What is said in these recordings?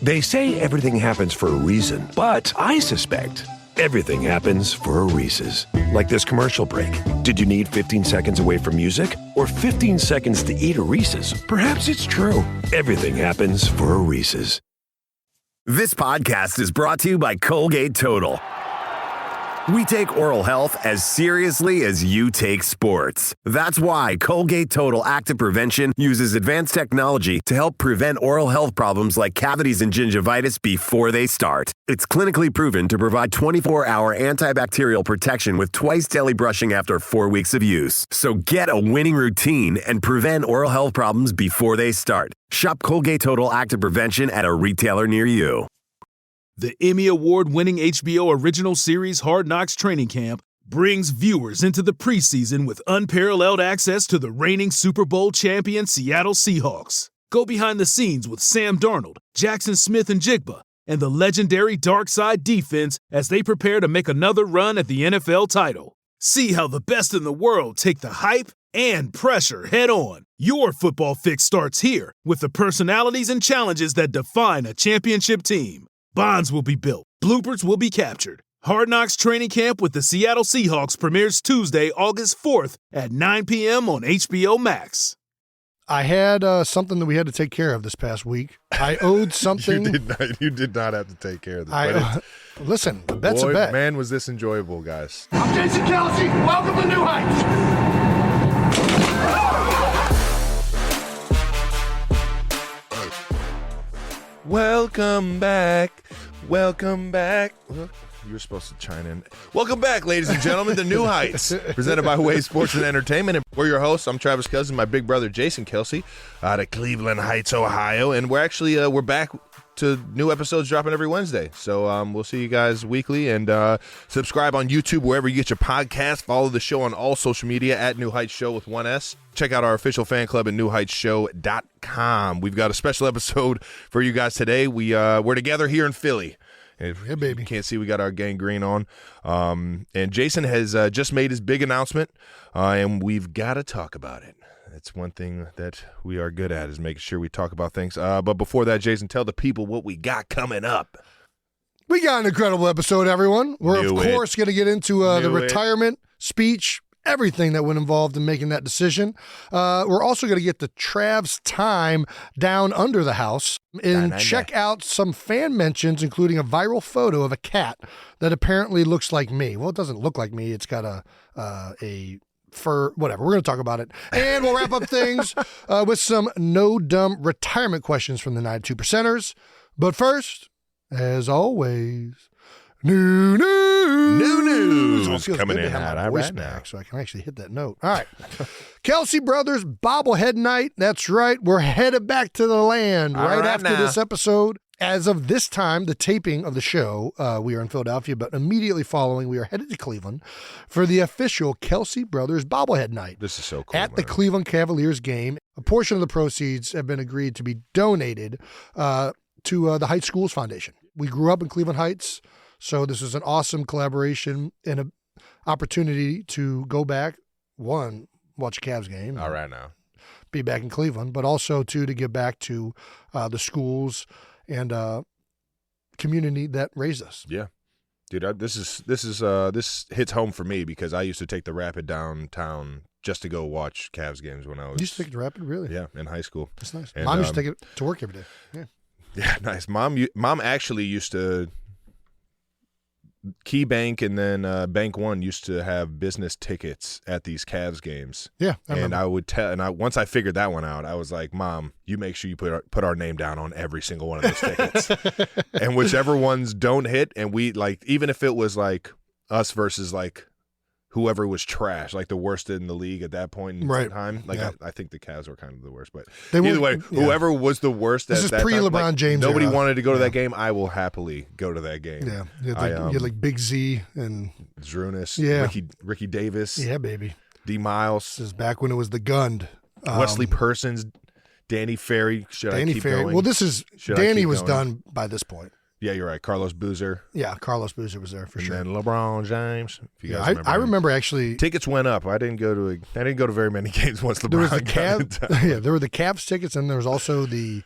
They say everything happens for a reason, but I suspect everything happens for a Reese's. Like this commercial break. Did you need 15 seconds away from music or 15 seconds to eat a Reese's? Perhaps it's true. Everything happens for a Reese's. This podcast is brought to you by Colgate Total. We take oral health as seriously as you take sports. That's why Colgate Total Active Prevention uses advanced technology to help prevent oral health problems like cavities and gingivitis before they start. It's clinically proven to provide 24-hour antibacterial protection with twice daily brushing after 4 weeks of use. So get a winning routine and prevent oral health problems before they start. Shop Colgate Total Active Prevention at a retailer near you. The Emmy Award-winning HBO original series Hard Knocks Training Camp brings viewers into the preseason with unparalleled access to the reigning Super Bowl champion Seattle Seahawks. Go behind the scenes with Sam Darnold, Jackson Smith and Jigba, and the legendary Dark Side defense as they prepare to make another run at the NFL title. See how the best in the world take the hype and pressure head-on. Your football fix starts here with the personalities and challenges that define a championship team. Bonds will be built. Bloopers will be captured. Hard Knocks Training Camp with the Seattle Seahawks premieres Tuesday, August 4th at 9 p.m. on HBO Max. I had something that we had to take care of this past week. I owed something. You did not have to take care of this. Listen, the bet's a bet. Man, was this enjoyable, guys. I'm Jason Kelce. Welcome to New Heights. Welcome back. Welcome back. You were supposed to chime in. Welcome back, ladies and gentlemen, to New Heights, presented by Way Sports and Entertainment. And we're your hosts. I'm Travis Cousin, my big brother Jason Kelce, out of Cleveland Heights, Ohio. And we're actually we're back to new episodes dropping every Wednesday. So we'll see you guys weekly, and subscribe on YouTube wherever you get your podcast. Follow the show on all social media at New Heights Show with 1S. Check out our official fan club at newheightsshow.com. We've got a special episode for you guys today. We're together here in Philly. Yeah, baby. You can't see, we got our gang green on. And Jason has just made his big announcement, and we've got to talk about it. That's one thing that we are good at, is making sure we talk about things. But before that, Jason, tell the people what we got coming up. We got an incredible episode, everyone. We're, of course, going to get into the retirement speech, everything that went involved in making that decision. We're also going to get the Trav's time down under the house and check out some fan mentions, including a viral photo of a cat that apparently looks like me. Well, it doesn't look like me. It's got a fur, whatever. We're going to talk about it. And we'll wrap up things with some no dumb retirement questions from the 92 Percenters. But first, as always, new news coming in hot right voice now, back so I can actually hit that note. All right. Kelce Brothers bobblehead night. That's right. We're headed back to the land right after this episode. As of this time, the taping of the show, we are in Philadelphia, but immediately following, we are headed to Cleveland for the official Kelce Brothers bobblehead night. This is so cool. At the Cleveland Cavaliers game, a portion of the proceeds have been agreed to be donated to the Heights Schools Foundation. We grew up in Cleveland Heights, so this is an awesome collaboration and an opportunity to go back, one, watch a Cavs game. All right now. Be back in Cleveland, but also, two, to give back to the schools and community that raised us. Yeah. Dude, this hits home for me because I used to take the Rapid downtown just to go watch Cavs games when I was. You used to take the Rapid, really? Yeah, in high school. That's nice. And, Mom used to take it to work every day. Yeah. Yeah, nice. Mom actually used to. Key Bank and then Bank One used to have business tickets at these Cavs games. Yeah, I would tell. And once I figured that one out, I was like, "Mom, you make sure you put our name down on every single one of those tickets, and whichever ones don't hit, and we like, even if it was like us versus like whoever was trash, like the worst in the league at that point in time. Like I think the Cavs were kind of the worst, but either way, whoever was the worst. This is that pre-LeBron time, James. Nobody wanted to go to that game. I will happily go to that game. Yeah, you had like Big Z and Drunas, Ricky Davis, yeah, baby, D Miles. This is back when it was the Gund. Wesley Persons, Danny Ferry. Danny Ferry. Well, Danny was done by this point. Yeah, you're right. Carlos Boozer. Yeah, Carlos Boozer was there for sure. And then LeBron James. If you guys remember I remember actually. Tickets went up. I didn't go to very many games once LeBron. There was the Cavs tickets, and there was also the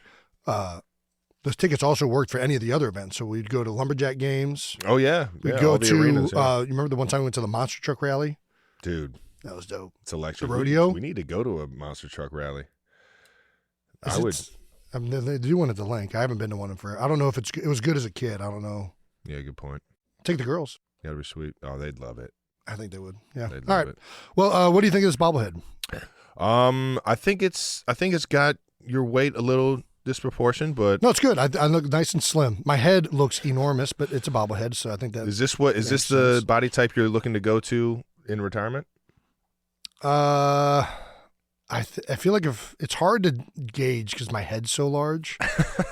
those tickets also worked for any of the other events. So we'd go to Lumberjack games. Oh, yeah. We'd go all the to, arenas, yeah. you remember the one time we went to the monster truck rally? Dude. That was dope. It's electric. The rodeo? We need to go to a monster truck rally. They do one at the Link. I haven't been to one in forever. I don't know if it was good as a kid. I don't know. Yeah, good point. Take the girls. That'd be sweet. Oh, they'd love it. I think they would. Yeah. They'd All love right. it. Well, what do you think of this bobblehead? I think it's got your weight a little disproportioned, but No, it's good. I look nice and slim. My head looks enormous, but it's a bobblehead, so I think that is this the body type you're looking to go to in retirement? I feel like if it's hard to gauge because my head's so large.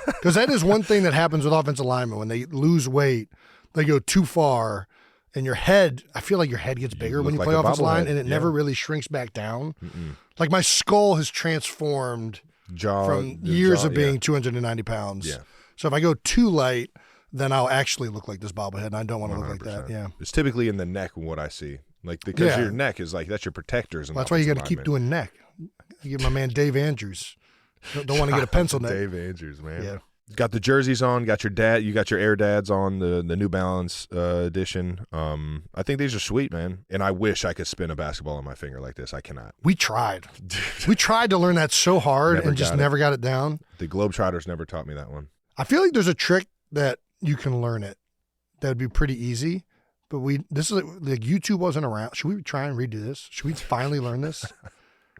Because that is one thing that happens with offensive linemen when they lose weight, they go too far, and your head. I feel like your head gets bigger when you look play like a offensive line, bobblehead, and it yeah. never really shrinks back down. Mm-mm. Like my skull has transformed from years of being 290 pounds. Yeah. So if I go too light, then I'll actually look like this bobblehead, and I don't want to look like 100%. that. Yeah. It's typically in the neck what I see. Like, because your neck is like, that's your protectors. Well, that's why you got to keep doing neck. You give my man Dave Andrews. Don't want to get a pencil neck. Dave Andrews, man. Yeah. Got the jerseys on. Got your dad. You got your Air Dads on the New Balance edition. I think these are sweet, man. And I wish I could spin a basketball on my finger like this. I cannot. We tried. We tried to learn that so hard and just never got it down. The Globetrotters never taught me that one. I feel like there's a trick that you can learn it. That would be pretty easy. But this is like YouTube wasn't around. Should we try and redo this? Should we finally learn this?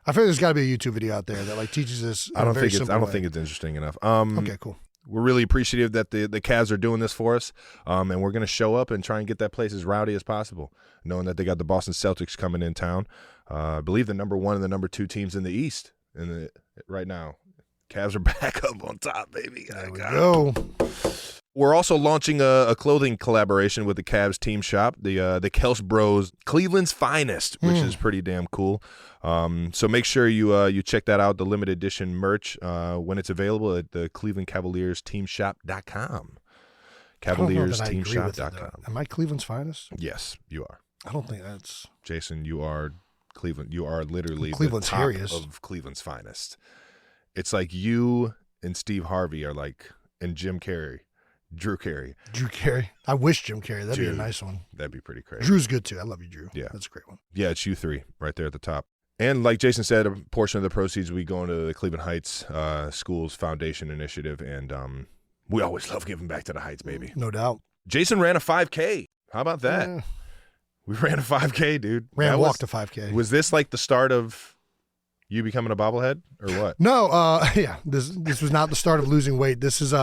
I feel like there's got to be a YouTube video out there that like teaches this. I don't think it's interesting enough. Okay, cool. We're really appreciative that the Cavs are doing this for us, and we're going to show up and try and get that place as rowdy as possible, knowing that they got the Boston Celtics coming in town. I believe the number 1 and the number 2 teams in the East right now. Cavs are back up on top, baby. There we go. We're also launching a clothing collaboration with the Cavs team shop, the Kelce Bros, Cleveland's finest, which is pretty damn cool. So make sure you check that out, the limited edition merch, when it's available at the Cleveland Cavaliers teamshop.com. CavaliersTeamshop.com. Am I Cleveland's finest? Yes, you are. I don't think that's Jason. You are Cleveland. You are literally Cleveland's the top hairiest of Cleveland's finest. It's like you and Steve Harvey are like, and Jim Carrey. Drew Carey. I wish Jim Carrey. That'd be a nice one. That'd be pretty crazy. Drew's good too. I love you, Drew. Yeah. That's a great one. Yeah, it's you three right there at the top. And like Jason said, a portion of the proceeds we go into the Cleveland Heights Schools Foundation Initiative, and we always love giving back to the Heights, baby. No doubt. Jason ran a 5K. How about that? We ran a 5K, dude. Walked a 5K. Was this like the start of you becoming a bobblehead or what? No, yeah. This was not the start of losing weight. This is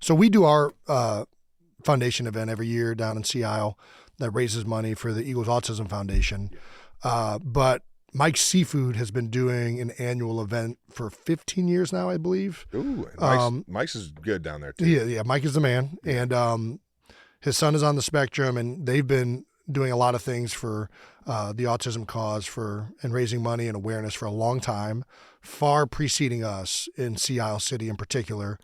so we do our foundation event every year down in Sea Isle that raises money for the Eagles Autism Foundation. But Mike's Seafood has been doing an annual event for 15 years now, I believe. Ooh, Mike's is good down there too. Yeah, Mike is the man. And his son is on the spectrum, and they've been doing a lot of things for the autism cause and raising money and awareness for a long time, far preceding us in Sea Isle City in particular.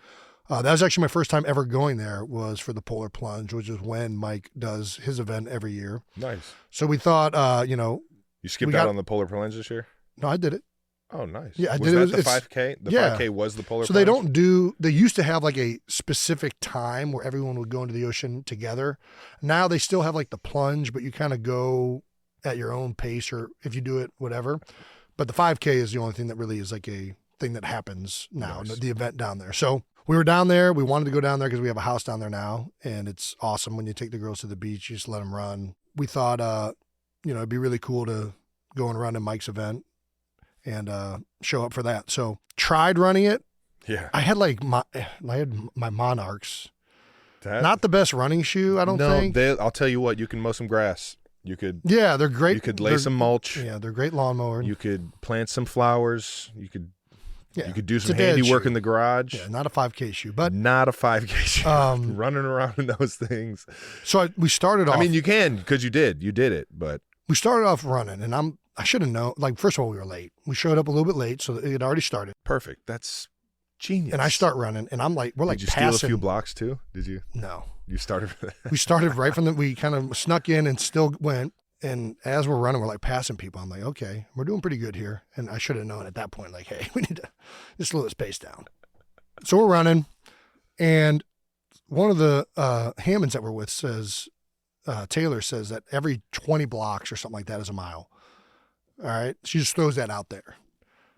That was actually my first time ever going there, was for the Polar Plunge, which is when Mike does his event every year. Nice. So we thought, You skipped out on the Polar Plunge this year? No, I did it. Oh, nice. Yeah, I was did. That the 5K? The 5K was the Polar So Plunge? they used to have like a specific time where everyone would go into the ocean together. Now they still have like the plunge, but you kind of go at your own pace, or if you do it, whatever. But the 5K is the only thing that really is like a thing that happens now, Nice. the event down there. So we were down there. We wanted to go down there because we have a house down there now, and it's awesome when you take the girls to the beach. You just let them run. We thought, it'd be really cool to go and run in Mike's event and show up for that. So tried running it. Yeah. I had my Monarchs. Not the best running shoe, I don't think. I'll tell you what, you can mow some grass. You could. Yeah, they're great. You could lay some mulch. Yeah, they're great lawnmower. You could plant some flowers. You could do it's some a dad handiwork shoe. in the garage. Yeah, not a 5K shoe, but not a 5K shoe. Running around in those things. So we started off. I mean, you can, because you did it, but we started off running, and I should have known. Like, first of all, we were late. We showed up a little bit late, so it had already started. Perfect. That's genius. And I start running, and we're like Did you passing. steal a few blocks too? Did you? No. You started. We started right from we kind of snuck in and still went. And as we're running, we're like passing people. I'm like, okay, we're doing pretty good here. And I should have known at that point, like, hey, we need to just slow this pace down. So we're running. And one of the Hammonds that we're with says, Taylor says that every 20 blocks or something like that is a mile. All right. She just throws that out there.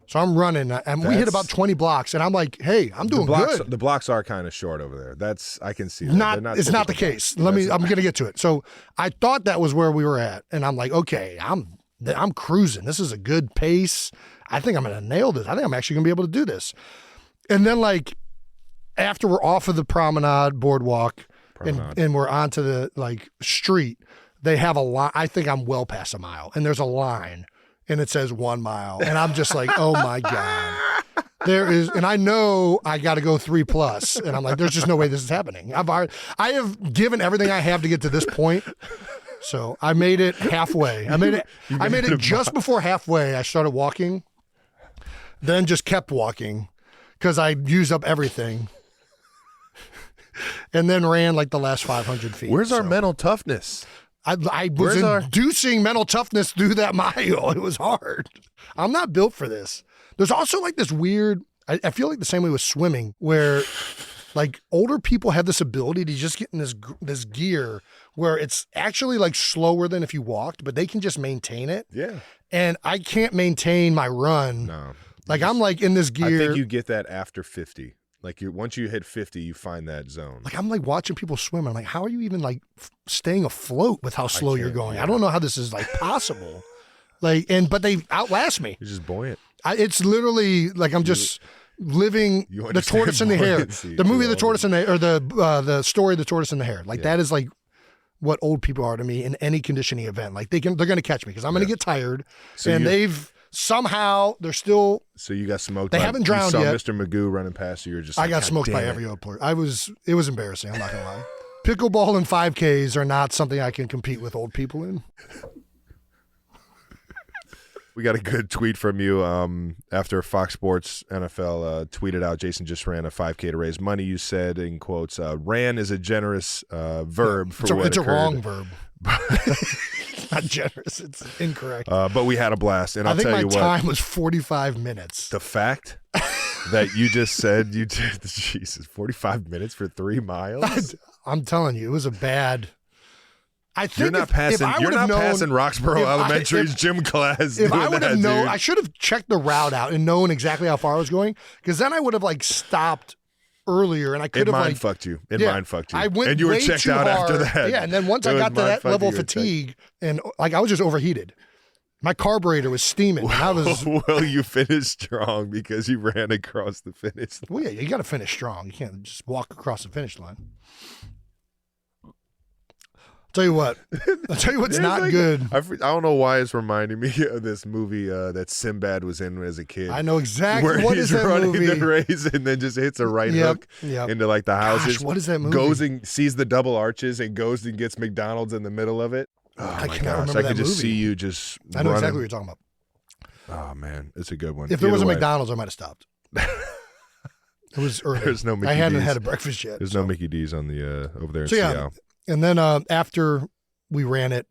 So I'm running, and we hit about 20 blocks, and I'm like, hey, I'm doing good. The blocks are kind of short over there. I can see that. It's not the case. I'm going to get to it. So I thought that was where we were at, and I'm like, okay, I'm cruising. This is a good pace. I think I'm going to nail this. I think I'm actually going to be able to do this. And then, like, after we're off of the promenade boardwalk and we're onto the, like, street, they have a line. I think I'm well past a mile, and there's a line. And it says 1 mile. And I'm just like, oh my God. And I know I got to go 3+. And I'm like, there's just no way this is happening. I have given everything I have to get to this point. So I made it halfway. I made it just before halfway. I started walking, then just kept walking because I used up everything. And then ran like the last 500 feet. Where's our mental toughness? I was inducing mental toughness through that mile. It was hard. I'm not built for this. There's also like this weird, I feel like the same way with swimming, where like older people have this ability to just get in this gear where it's actually like slower than if you walked, but they can just maintain it. Yeah. And I can't maintain my run. No. Like I'm like in this gear. I think you get that after 50. Like once you hit 50, you find that zone. Like I'm like watching people swim. I'm like, how are you even like staying afloat with how slow you're going? Yeah. I don't know how this is like possible. But they outlast me. You're just buoyant. It's literally like I'm just living the tortoise and the hare. The movie The Tortoise and the Hare, or the story of the Tortoise and the Hare. Like that is like what old people are to me in any conditioning event. Like they're going to catch me because I'm going to get tired, and they're still. So you got smoked. They haven't drowned yet. You saw Mr. Magoo running past you. You're just. I got smoked by every other player. It was embarrassing. I'm not gonna lie. Pickleball and 5Ks are not something I can compete with old people in. We got a good tweet from you after Fox Sports NFL tweeted out Jason just ran a 5K to raise money. You said, in quotes, ran is a generous verb for what it's occurred. A wrong verb. Not generous. It's incorrect. But we had a blast, and I'll tell you what. I think my time was 45 minutes. The fact that you just said you did, Jesus, 45 minutes for 3 miles? I'm telling you, it was a bad. I think you're not passing Roxborough Elementary's gym class. If I would have known, I should have checked the route out and known exactly how far I was going, because then I would have like stopped earlier, and I could have mind fucked you. Mind fucked you. I went and you were way checked too out hard. after that. Yeah, and then once I got to that level of fatigue, and like I was just overheated. My carburetor was steaming. Well, you finished strong because you ran across the finish line. Well, yeah, you got to finish strong. You can't just walk across the finish line. I'll tell you what's not good. I don't know why it's reminding me of this movie that Sinbad was in as a kid. I know exactly where what he's is that running movie. the race and then just hits a right hook into like the houses. Gosh, what is that movie? Goes and sees the double arches and goes and gets McDonald's in the middle of it. Oh I my cannot gosh! remember I could that just movie. see you just. I know running. exactly what you're talking about. Oh man, it's a good one. If there was a McDonald's, I might have stopped. It was early. There's no Mickey I hadn't D's. had a breakfast yet. There's no Mickey D's on the over there in Seattle. And then after we ran it,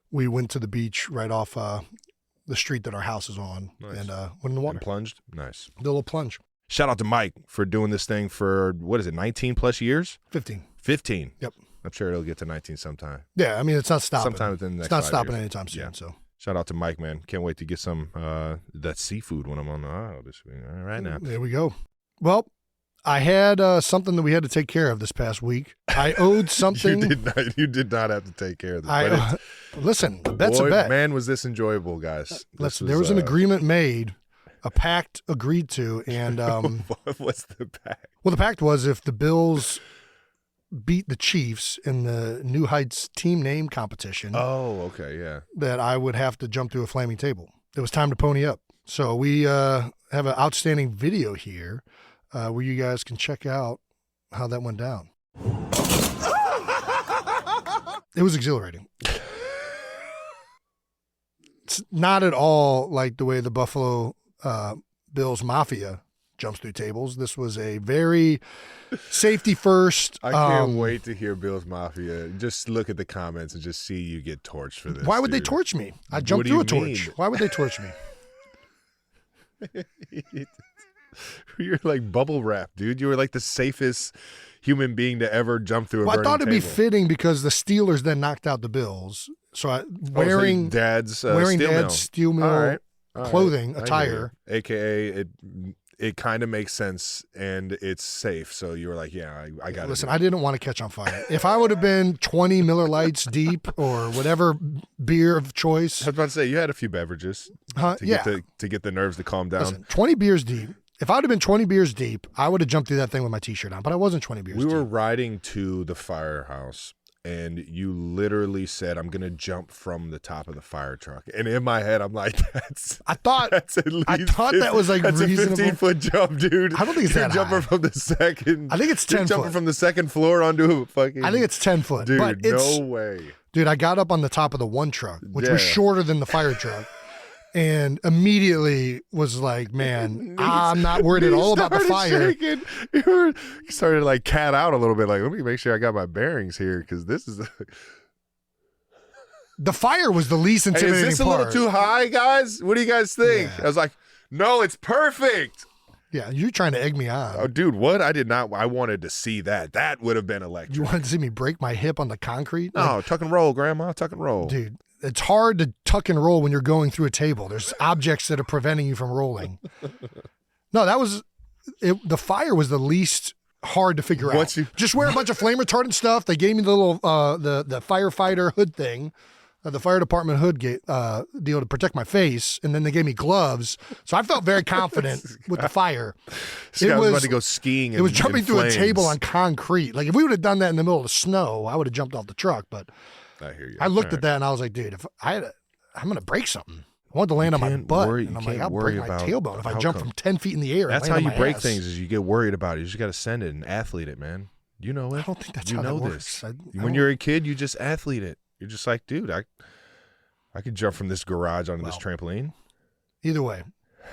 we went to the beach right off the street that our house is on, and went in the water. And plunged? Nice. Did a little plunge. Shout out to Mike for doing this thing for, 19 plus years? 15. 15? Yep. I'm sure it'll get to 19 sometime. Yeah, I mean, it's not stopping. Sometime within the next It's not 5 stopping years. anytime soon. Yeah. So shout out to Mike, man. Can't wait to get some that seafood when I'm on the aisle this week. All right now. There we go. Well, I had something that we had to take care of this past week. I owed something. You did not have to take care of this. Listen, a bet's a bet. Man, was this enjoyable, guys. There was an agreement made, a pact agreed to, and what's the pact? Well, the pact was if the Bills beat the Chiefs in the New Heights team name competition. Oh, okay, yeah. That I would have to jump through a flaming table. It was time to pony up. So we have an outstanding video here where you guys can check out how that went down. It was exhilarating. It's not at all like the way the Buffalo Bills Mafia jumps through tables. This was a very safety first. I can't wait to hear Bills Mafia. Just look at the comments and just see you get torched for this. Why would they torch me? I jumped through a torch. Why would they torch me? You're like bubble wrap, dude. You were like the safest human being to ever jump through a burning I thought it'd be table. fitting because the Steelers then knocked out the Bills. So wearing Dad's steel mill All right. clothing, I attire. hear you. AKA it kind of makes sense and it's safe. So you were like, yeah, I got it. Listen, I didn't want to catch on fire. If I would have been 20 Miller Lights deep or whatever beer of choice. I was about to say, you had a few beverages to get the nerves to calm down. Listen, 20 beers deep. If I would have been 20 beers deep, I would have jumped through that thing with my T-shirt on, but I wasn't 20 beers deep. We were riding to the firehouse, and you literally said, I'm going to jump from the top of the fire truck. And in my head, I'm like, I thought that was like that's reasonable. a 15-foot jump, dude. I don't think it's You're that jumping high. from the second. I think it's 10 You're jumping foot. from the second floor onto a fucking. I think it's 10 foot. Dude, but it's, no way. Dude, I got up on the top of the one truck, which Yeah. was shorter than the fire truck, and immediately was like, man, I'm not worried at all about the fire. Shaking. You started to like cat out a little bit. Like, let me make sure I got my bearings here because this is. The fire was the least Hey, intimidating is this a part. little too high, guys? What do you guys think? Yeah. I was like, no, it's perfect. Yeah, you're trying to egg me on. Oh, dude, what? I did not. I wanted to see that. That would have been electric. You wanted to see me break my hip on the concrete? No, tuck and roll, Grandma. Tuck and roll. Dude, it's hard to tuck and roll when you're going through a table. There's objects that are preventing you from rolling. No, that was it. The fire was the least hard to figure out. Just wear a bunch of flame retardant stuff. They gave me the little the firefighter hood thing, the fire department hood deal to protect my face, and then they gave me gloves. So I felt very confident with the fire. This guy was about to go skiing. It was jumping through a table on concrete. Like if we would have done that in the middle of the snow, I would have jumped off the truck. But I hear you. I looked at that and I was like, dude, if I'm gonna break something. I wanted to land on my butt. And I'm like, I'll break my tailbone if I jump from 10 feet in the air. That's and how land you on my break ass. things. Is you get worried about it. You just got to send it and athlete it, man. You know it. I don't think that's you how know that this. works. When you're a kid, you just athlete it. You're just like, dude, I could jump from this garage onto this trampoline. Either way,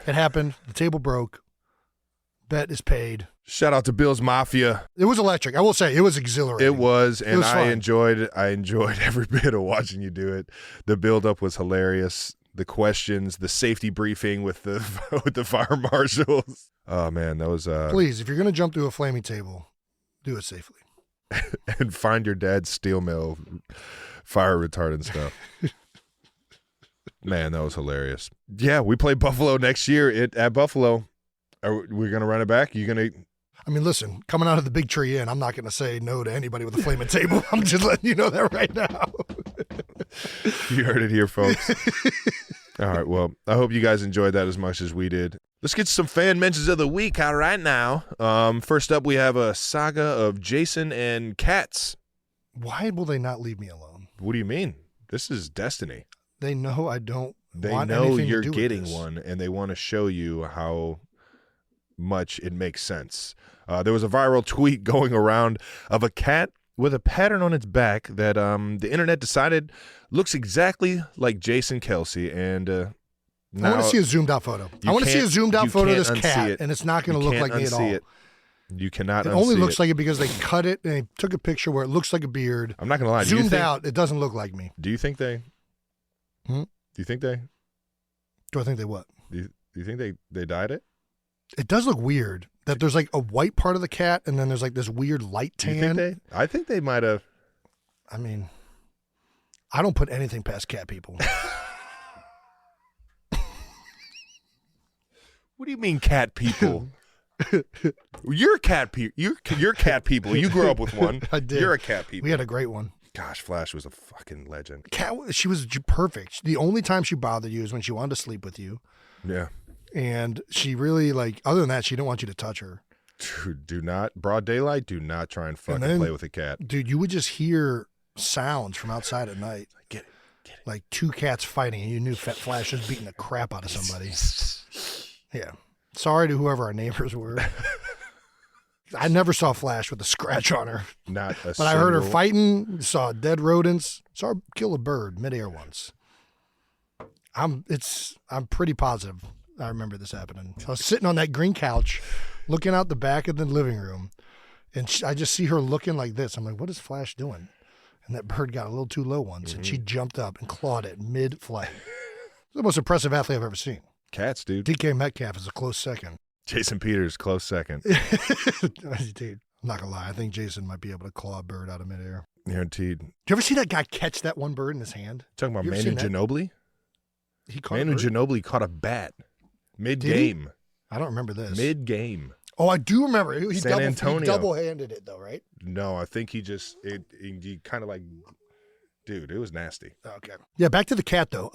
it happened. The table broke. Bet is paid. Shout out to Bills Mafia. It was electric. I will say it was exhilarating. It was, and I fun. enjoyed every bit of watching you do it. The build-up was hilarious. The questions, the safety briefing with the with the fire marshals. Oh man, that was Please, if you're gonna jump through a flaming table, do it safely. And find your dad's steel mill fire retardant stuff. Man, that was hilarious. Yeah, we play Buffalo next year at Buffalo. Are we gonna run it back? You gonna? I mean, listen, coming out of the big tree inn, I'm not going to say no to anybody with a flaming table. I'm just letting you know that right now. You heard it here, folks. All right, well, I hope you guys enjoyed that as much as we did. Let's get some fan mentions of the week out right now. First up, we have a saga of Jason and cats. Why will they not leave me alone? What do you mean? This is destiny. They know I don't They want know anything you're to do getting with this. one, and they want to show you how much it makes sense. There was a viral tweet going around of a cat with a pattern on its back that the internet decided looks exactly like Jason Kelce. And I want to see a zoomed out photo. I want to see a zoomed out photo of this cat, and it's not going to look like me at all. You cannot It unsee only looks like it because they cut it and they took a picture where it looks like a beard. I'm not going to lie. Zoomed out, it doesn't look like me. Do you think they? Hmm? Do you think they? Do I think they what? Do you think they dyed it? It does look weird that there's like a white part of the cat and then there's like this weird light Do you tan. think they? I think they might have. I mean, I don't put anything past cat people. What do you mean, cat people? You're cat people. You're cat people. You grew up with one. I did. You're a cat people. We had a great one. Gosh, Flash was a fucking legend. Cat, she was perfect. The only time she bothered you is when she wanted to sleep with you. Yeah. And she really, like, other than that, she didn't want you to touch her. Dude, do not, broad daylight, do not try and fucking then, play with a cat. Dude, you would just hear sounds from outside at night. Get it. Like two cats fighting, and you knew Fat Flash was beating the crap out of somebody. Yeah. Sorry to whoever our neighbors were. I never saw Flash with a scratch on her. Not a But I heard her fighting, saw dead rodents, saw her kill a bird midair once. I'm pretty positive I remember this happening. I was sitting on that green couch looking out the back of the living room, and I just see her looking like this. I'm like, what is Flash doing? And that bird got a little too low once, and she jumped up and clawed it mid-flight. The most impressive athlete I've ever seen. Cats, dude. DK Metcalf is a close second. Jason Peters, close second. Dude, I'm not going to lie. I think Jason might be able to claw a bird out of midair. Guaranteed. Do you ever see that guy catch that one bird in his hand? Talking about Manu Ginobili? He caught Manu Ginobili caught a bat mid-game. I don't remember this. Mid-game. Oh, I do remember. He San Antonio. He double-handed it, though, right? No, I think he just he kind of like, dude, it was nasty. Okay. Yeah, back to the cat, though.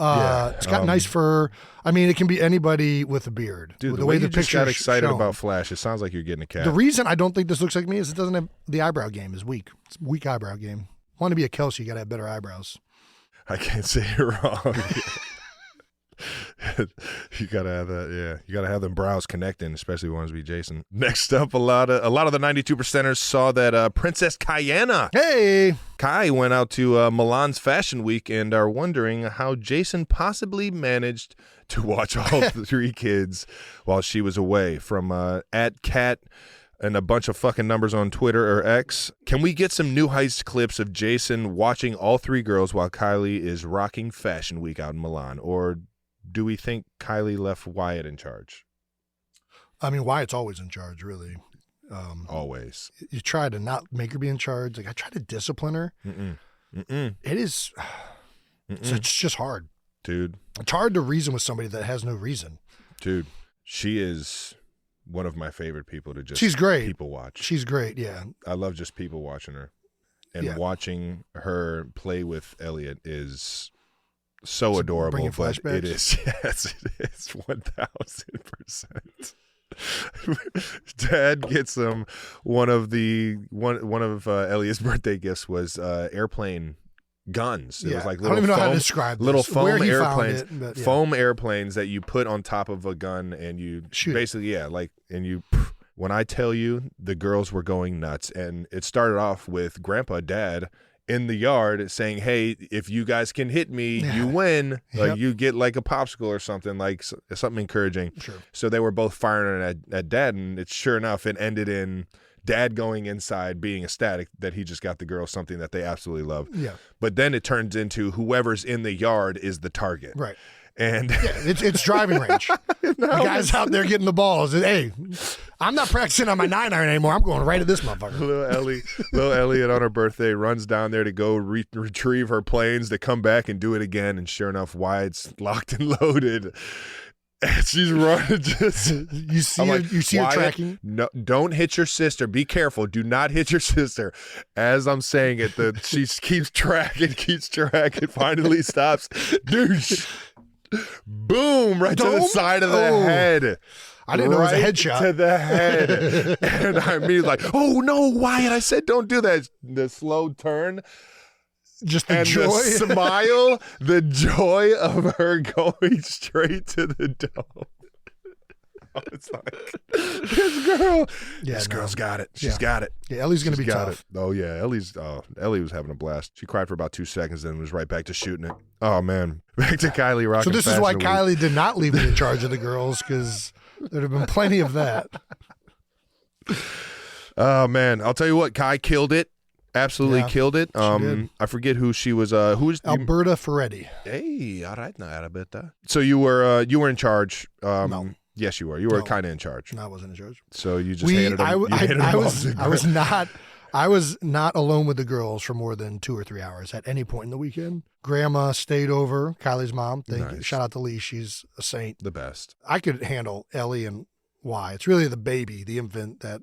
It's got nice fur. I mean, it can be anybody with a beard. Dude, with the way the you just picture got excited shown. about Flash, it sounds like you're getting a cat. The reason I don't think this looks like me is it doesn't have the eyebrow game is weak. It's a weak eyebrow game. Want to be a Kelce, you got to have better eyebrows. I can't say it wrong. You gotta have that, yeah. You gotta have them brows connecting, especially ones to be Jason. Next up, a lot of the 92%ers saw that Princess Kiana. Hey, Kai went out to Milan's Fashion Week and are wondering how Jason possibly managed to watch all three kids while she was away. From @cat and a bunch of fucking numbers on Twitter or X. Can we get some new heist clips of Jason watching all three girls while Kylie is rocking Fashion Week out in Milan? Or do we think Kylie left Wyatt in charge? I mean, Wyatt's always in charge, really. Always. You try to not make her be in charge. Like, I try to discipline her. It is, it's just hard. Dude. It's hard to reason with somebody that has no reason. Dude, she is one of my favorite people to just She's great. people watch. She's great, yeah. I love just people watching her. And watching her play with Elliot is so adorable. Bringing but flashbacks? it is, yes, it is 1,000%. Dad gets him one of Elliot's birthday gifts was airplane guns. It was like I don't even know how to describe this. Little foam Where he found airplanes, it, but yeah. foam airplanes that you put on top of a gun and you shoot. Basically, and you. When I tell you, the girls were going nuts, and it started off with Grandpa, Dad in the yard saying, "Hey, if you guys can hit me, you win. Like you get like a popsicle or something, like something encouraging." Sure. So they were both firing at Dad, and it's sure enough, it ended in Dad going inside being ecstatic that he just got the girls something that they absolutely love. Yeah. But then it turns into whoever's in the yard is the target. Right. And it's driving range. The guy's out there getting the balls. Hey, I'm not practicing on my 9-iron anymore. I'm going right at this motherfucker. Little Elliot on her birthday runs down there to go retrieve her planes to come back and do it again. And sure enough, Wyatt's locked and loaded. And she's running just. You see her tracking? No, don't hit your sister. Be careful. Do not hit your sister. As I'm saying it, she keeps tracking, finally stops. Douche. Boom! Right to the side of the head. I didn't know it was a headshot. To the head. And I immediately like, oh no, Wyatt, I said don't do that. The slow turn. Just the joy. The smile, the joy of her going straight to the dome. It's like, this girl's got it. She's got it. Yeah, Ellie's going to be tough. Oh, yeah. Ellie was having a blast. She cried for about 2 seconds, then was right back to shooting it. Oh, man. Back to Kylie rocking. So this is why Kylie did not leave me in charge of the girls, because there'd have been plenty of that. Oh, man. I'll tell you what, Kai killed it. Absolutely killed it. I forget who she was. Who was Alberta Ferretti. Hey, all right now, Alberta. So you were in charge. No. Yes, you were. You were kind of in charge. No, I wasn't in charge. So you just hated them. I was not alone with the girls for more than 2 or 3 hours at any point in the weekend. Grandma stayed over. Kylie's mom. Thank you. Shout out to Lee. She's a saint. The best. I could handle Ellie and Y. It's really the baby, the infant, that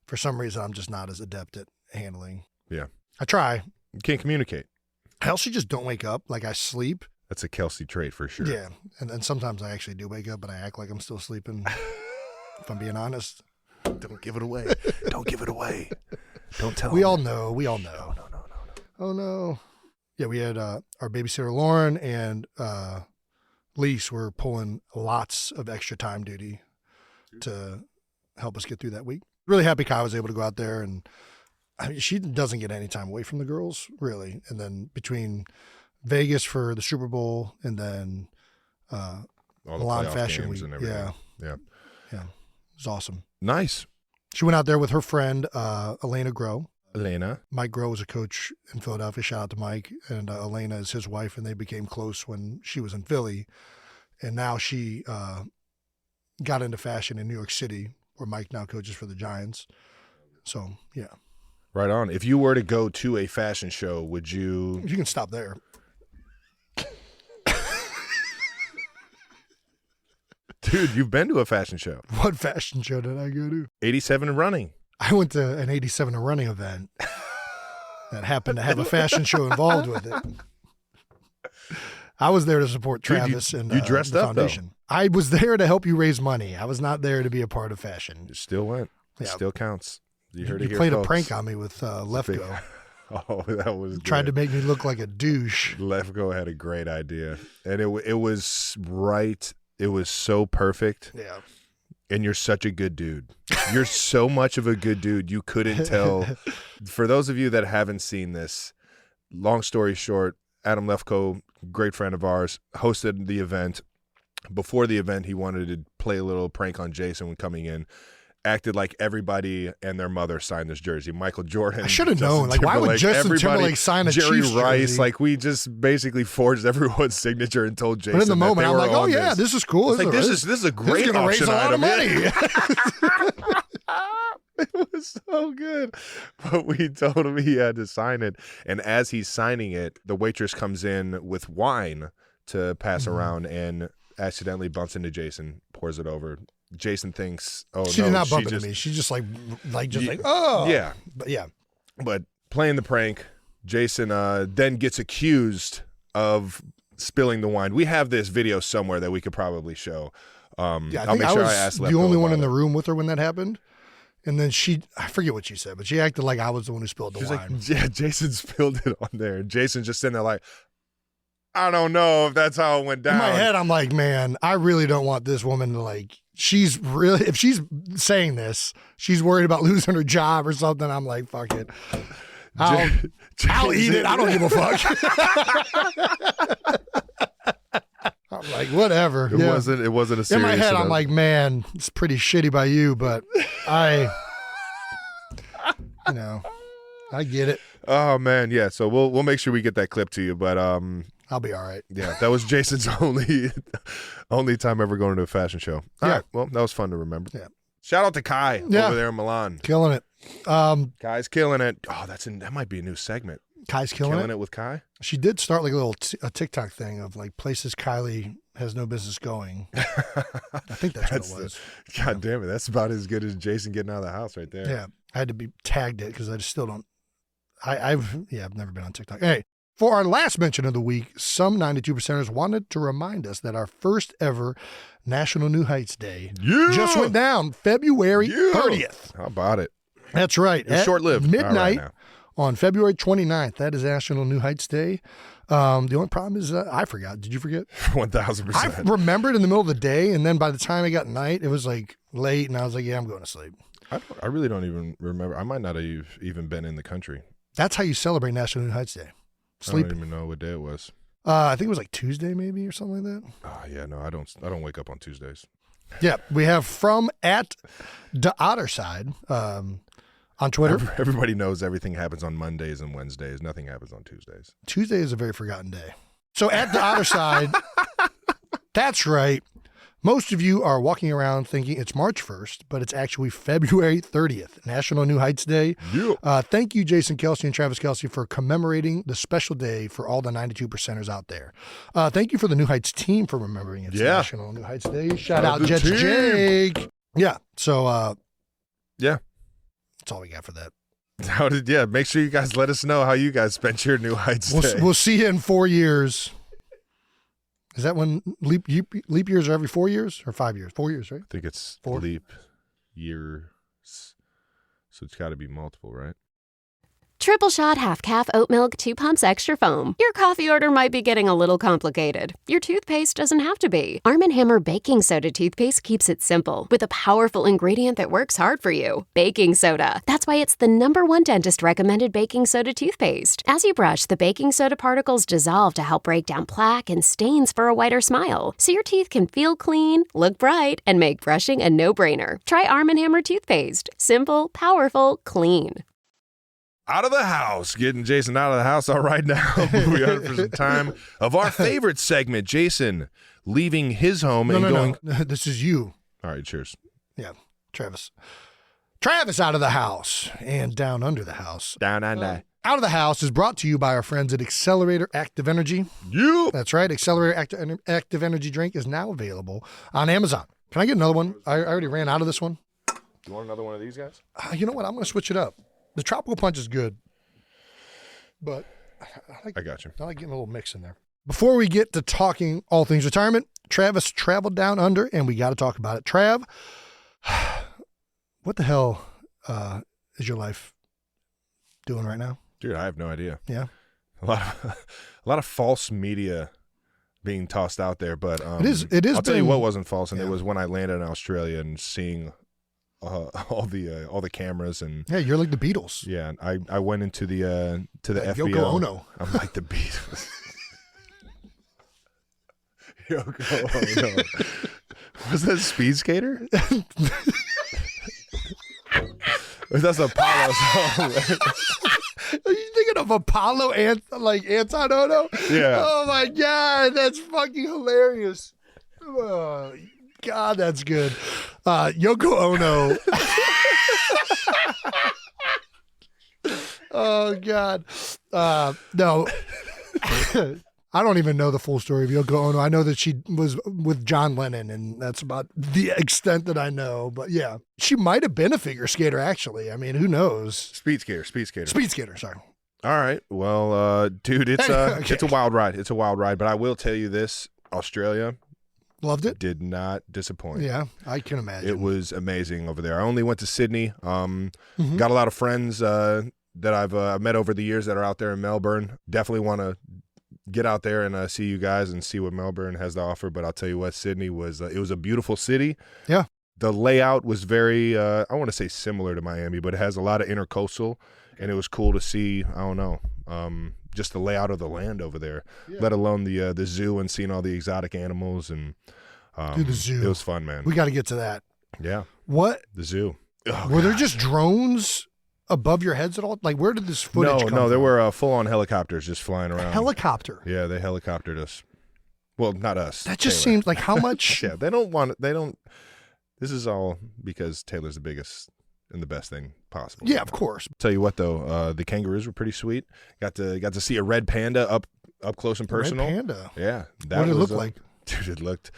for some reason I'm just not as adept at handling. Yeah. I try. You can't communicate. I also just don't wake up. Like, I sleep. That's a Kelce trait for sure. Yeah. And sometimes I actually do wake up, but I act like I'm still sleeping, if I'm being honest. Don't give it away. Don't give it away. Don't tell We all know. No. Oh, no. Yeah, we had our babysitter, Lauren, and Lise were pulling lots of extra time duty to help us get through that week. Really happy Kai was able to go out there, and I mean, she doesn't get any time away from the girls, really. And then between Vegas for the Super Bowl and then Milan Fashion Week. Yeah. It was awesome. Nice. She went out there with her friend, Elena Groh. Mike Groh was a coach in Philadelphia. Shout out to Mike. And Elena is his wife, and they became close when she was in Philly. And now she got into fashion in New York City, where Mike now coaches for the Giants. So, yeah. Right on. If you were to go to a fashion show, would you? You can stop there. Dude, you've been to a fashion show. What fashion show did I go to? 87 and running. I went to an 87 and running event that happened to have a fashion show involved with it. I was there to support Travis. Dude, and you dressed the up, foundation. Though. I was there to help you raise money. I was not there to be a part of fashion. You still went. It Yeah. still counts. You heard You it here, played folks. a prank on me with Lefko. Oh, that was good. Tried to make me look like a douche. Lefko had a great idea, and it was right. It was so perfect. Yeah. And you're such a good dude. You're so much of a good dude. You couldn't tell. For those of you that haven't seen this, long story short, Adam Lefko, great friend of ours, hosted the event. Before the event, he wanted to play a little prank on Jason when coming in. Acted like everybody and their mother signed this jersey. Michael Jordan. I should have Justin known. Like, why would Timberlake, Justin everybody, Timberlake sign a Jerry Chiefs Rice. jersey? Like, we just basically forged everyone's signature and told Jason. But in the moment, that they I'm were like, oh, on yeah, this is cool. It's like, this is a great gonna raise auction a lot of item. money. It was so good. But we told him he had to sign it. And as he's signing it, the waitress comes in with wine to pass around and accidentally bumps into Jason, pours it over. Jason thinks, oh, She no. did not bump into me. She just like, oh. Yeah. But yeah. But playing the prank, Jason then gets accused of spilling the wine. We have this video somewhere that we could probably show. Yeah, I'll make sure I ask the Lefko only one about in the it. room with her when that happened. And then I forget what she said, but she acted like I was the one who spilled the She's wine. like, yeah, Jason spilled it on there. And Jason's just sitting there like, I don't know if that's how it went down. In my head, I'm like, man, I really don't want this woman to like, if she's saying this, she's worried about losing her job or something. I'm like, fuck it. I'll eat it. I don't give a fuck. I'm like, whatever. It wasn't a serious. In my head, I'm like, man, it's pretty shitty by you, but I get it. Oh man, yeah. So we'll make sure we get that clip to you. But I'll be all right. yeah, that was Jason's only time ever going to a fashion show. All right, well, that was fun to remember. Yeah. Shout out to Kai over there in Milan. Killing it. Kai's killing it. Oh, that might be a new segment. Kai's killing it with Kai. She did start like a little a TikTok thing of like places Kylie has no business going. I think that's what it was. God damn it, that's about as good as Jason getting out of the house right there. Yeah, I had to be tagged it because I just still don't. I've never been on TikTok. Hey, for our last mention of the week, some 92%ers wanted to remind us that our first ever National New Heights Day just went down February 30th. How about it? That's right. It's short-lived. Midnight All right on February 29th. That is National New Heights Day. The only problem is I forgot. Did you forget? 1,000%. I remembered in the middle of the day, and then by the time I got night, it was like late, and I was like, yeah, I'm going to sleep. I really don't even remember. I might not have even been in the country. That's how you celebrate National New Heights Day. Sleeping. I don't even know what day it was. I think it was like Tuesday maybe or something like that. Oh yeah, no, I don't wake up on Tuesdays. Yeah, we have from at the Otter Side on Twitter. Everybody knows everything happens on Mondays and Wednesdays. Nothing happens on Tuesdays. Tuesday is a very forgotten day. So at the Otter Side, that's right. Most of you are walking around thinking it's March 1st, but it's actually February 30th, National New Heights Day. Yeah. Thank you, Jason Kelce and Travis Kelce, for commemorating the special day for all the 92%ers out there. Thank you for the New Heights team for remembering it's National New Heights Day. Shout out Jets team. Jake. Yeah. So, yeah. That's all we got for that. Make sure you guys let us know how you guys spent your New Heights Day. We'll see you in 4 years. Is that when leap years are every 4 years or 5 years? 4 years, right? I think it's 4 leap years. So it's got to be multiple, right? Triple shot half calf oat milk 2 pumps extra foam. Your coffee order might be getting a little complicated. Your toothpaste doesn't have to be. Arm & Hammer baking soda toothpaste keeps it simple with a powerful ingredient that works hard for you. Baking soda. That's why it's the #1 dentist recommended baking soda toothpaste. As you brush, the baking soda particles dissolve to help break down plaque and stains for a whiter smile. So your teeth can feel clean, look bright, and make brushing a no-brainer. Try Arm & Hammer toothpaste. Simple, powerful, clean. Out of the house, getting Jason out of the house all right now. We are for some time of our favorite segment, Jason leaving his home and going. No. This is you. All right, cheers. Yeah, Travis. Travis Out of the House and Down Under the House. Down under. Out of the House is brought to you by our friends at Accelerator Active Energy. You. That's right. Accelerator Active Energy drink is now available on Amazon. Can I get another one? I already ran out of this one. You want another one of these guys? You know what? I'm going to switch it up. The Tropical Punch is good, but I got you. I like getting a little mix in there. Before we get to talking all things retirement, Travis traveled down under, and we got to talk about it. Trav, what the hell is your life doing right now? Dude, I have no idea. Yeah. A lot of false media being tossed out there, but it is. I'll tell you what wasn't false, and it was when I landed in Australia and seeing all the cameras and you're like the Beatles. Yeah, I went into the FBO. Yoko Ono. I'm like the Beatles. Yoko Ono. Was that Speed Skater? That's Apollo song. Are you thinking of Apollo Anton Ono? Yeah. Oh my God, that's fucking hilarious. Oh, God, that's good. Yoko Ono. Oh God. No. I don't even know the full story of Yoko Ono. I know that she was with John Lennon, and that's about the extent that I know. But yeah, she might have been a figure skater, actually. I mean, who knows? Speed skater. Sorry. All right. Well, dude, it's a wild ride. It's a wild ride. But I will tell you this: Australia loved it. Did not disappoint. Yeah, I can imagine. It was amazing over there. I only went to Sydney. Got a lot of friends that I've met over the years that are out there in Melbourne. Definitely want to get out there and see you guys and see what Melbourne has to offer. But I'll tell you what, Sydney was it was a beautiful city. Yeah. The layout was very, I want to say similar to Miami, but it has a lot of intercoastal, and it was cool to see, I don't know, just the layout of the land over there, let alone the zoo and seeing all the exotic animals. And Dude, the zoo. It was fun, man. We got to get to that. Yeah. What? The zoo. Oh, Were there just drones above your heads at all? Like, where did this footage come from? No, there were full-on helicopters just flying around. A helicopter? Yeah, they helicoptered us. Well, not us. That just Taylor. seems like how much? Yeah, this is all because Taylor's the biggest and the best thing possible. Yeah, of course. Tell you what, though, the kangaroos were pretty sweet. Got to see a red panda up close and personal. Red panda? Yeah. What did it look like? Dude, it looked...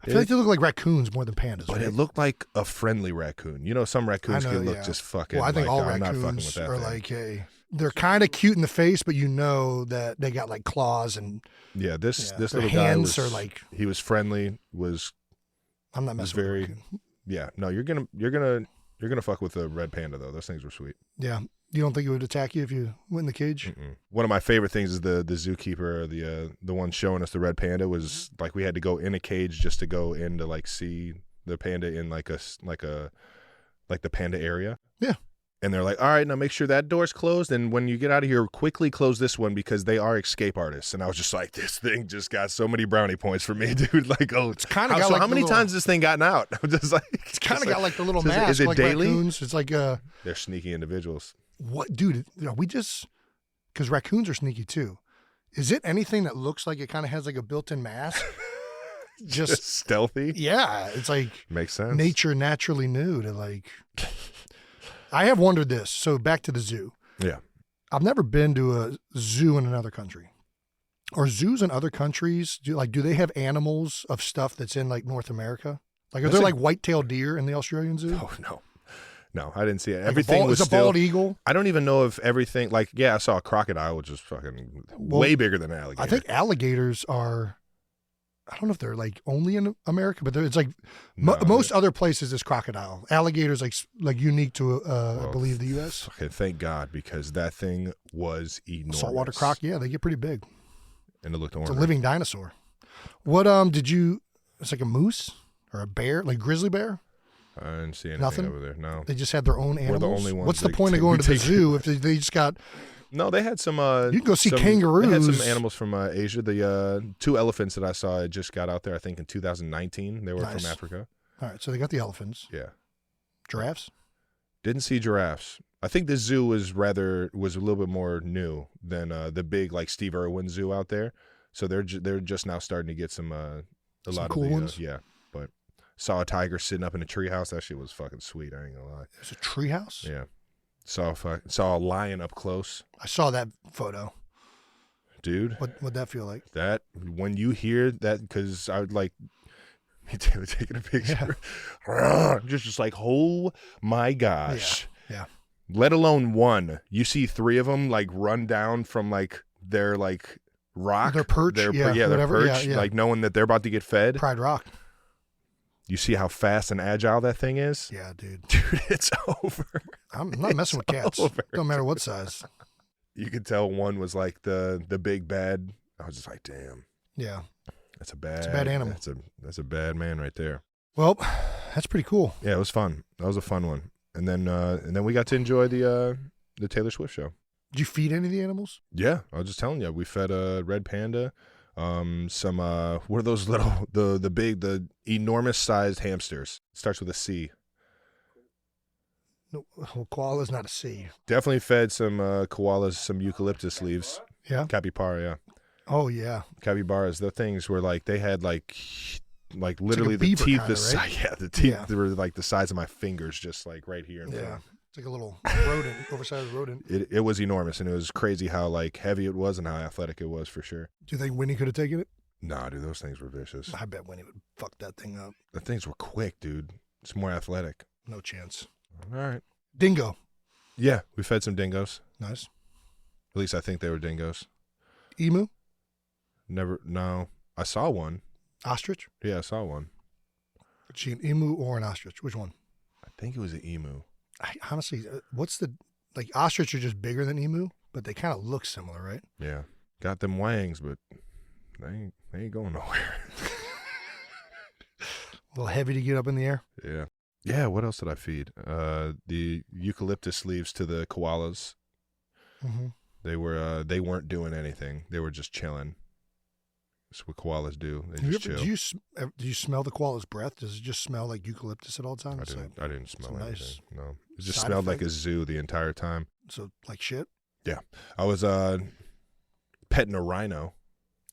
I feel like they look like raccoons more than pandas. But right? it looked like a friendly raccoon. You know, some raccoons can look just fucking. Well, I think like, all I'm not fucking with raccoons that are thing. like, hey, they're kind of cute in the face, but you know that they got like claws and. Yeah, this their little guy hands was are like. He was friendly. I'm not messing with a raccoon. Yeah, no, you're gonna fuck with the red panda though. Those things were sweet. Yeah. You don't think it would attack you if you went in the cage? Mm-mm. One of my favorite things is the zookeeper, the one showing us the red panda was like we had to go in a cage just to go in to like see the panda in like the panda area. Yeah. And they're like, all right, now make sure that door's closed, and when you get out of here, quickly close this one because they are escape artists. And I was just like, this thing just got so many brownie points for me, dude. Like, it's kind of so how many times has this thing gotten out? I'm just like, it's kind of got like the little mask. Is it like daily? Raccoons. It's like they're sneaky individuals. What, dude? Because raccoons are sneaky too. Is it anything that looks like it kind of has like a built-in mask? just stealthy. Yeah, it's like makes sense. Nature naturally knew to like. I have wondered this. So back to the zoo. Yeah, I've never been to a zoo in another country. Are zoos in other countries? Do they have animals of stuff that's in like North America? Like, are there like white-tailed deer in the Australian zoo? Oh no, I didn't see it. Like Everything was a bald eagle. I don't even know if everything. Like, yeah, I saw a crocodile, which was fucking way bigger than an alligator. I think alligators are. I don't know if they're like only in America, but it's like most other places is crocodile. Alligators like unique to I believe the U.S. Okay, thank God, because that thing was enormous. Saltwater croc, yeah, they get pretty big. And it looked orange. It's a living dinosaur. What did you? It's like a moose or a bear, like grizzly bear. I didn't see anything over there. No, they just had their own animals. We're the only ones. What's the point of going to the zoo if they just got? No, they had some. You can go see kangaroos. They had some animals from Asia. The 2 elephants that I saw just got out there. I think in 2019. They were from Africa. All right, so they got the elephants. Yeah. Giraffes. Didn't see giraffes. I think the zoo was a little bit more new than the big like Steve Irwin zoo out there. So they're just now starting to get some a lot cool of the ones. yeah. But Saw a tiger sitting up in a treehouse. That shit was fucking sweet. I ain't gonna lie. There's a treehouse? Yeah. Saw a lion up close. I saw that photo. Dude. What'd that feel like? That, when you hear that, because I would like, me taking a picture. Yeah. Just like, oh my gosh. Yeah. Let alone one. You see 3 of them like run down from like their like rock. Their perch. Their whatever. perch. Yeah. Like knowing that they're about to get fed. Pride Rock. You see how fast and agile that thing is? Yeah, dude. Dude, it's over. I'm not messing with cats. Over. Don't matter what size. You could tell one was like the big bad. I was just like, damn. Yeah. That's a bad animal. That's a bad man right there. Well, that's pretty cool. Yeah, it was fun. That was a fun one. And then we got to enjoy the Taylor Swift show. Did you feed any of the animals? Yeah, I was just telling you, we fed a red panda, some what are those little the enormous sized hamsters? It starts with a C. No, koala's not a C. Definitely fed some koalas some eucalyptus leaves. Yeah. Capybara, yeah. Oh yeah. Capybaras, the things were like they had like literally like the teeth kinda, the size, right? yeah, the teeth they were like the size of my fingers, just like right here in front. Yeah. It's like a little rodent, oversized rodent. It was enormous, and it was crazy how like heavy it was and how athletic it was for sure. Do you think Winnie could have taken it? Nah, dude, those things were vicious. I bet Winnie would fuck that thing up. The things were quick, dude. It's more athletic. No chance. All right. Dingo. Yeah, we fed some dingoes. Nice. At least I think they were dingoes. Emu. No. I saw one. Ostrich. Yeah, I saw one. Did you see an emu or an ostrich? Which one? I think it was an emu. Honestly, what's the ostrich are just bigger than emu, but they kind of look similar, right? Yeah, got them wangs, but they ain't going nowhere. A little heavy to get up in the air. Yeah. Yeah, what else did I feed? The eucalyptus leaves to the koalas. Mm-hmm. They weren't doing anything. They were just chilling. That's what koalas do. They just chill. Do you smell the koala's breath? Does it just smell like eucalyptus at all times? I didn't smell anything. Nice no, it just smelled like a zoo the entire time. So like shit. Yeah, I was petting a rhino.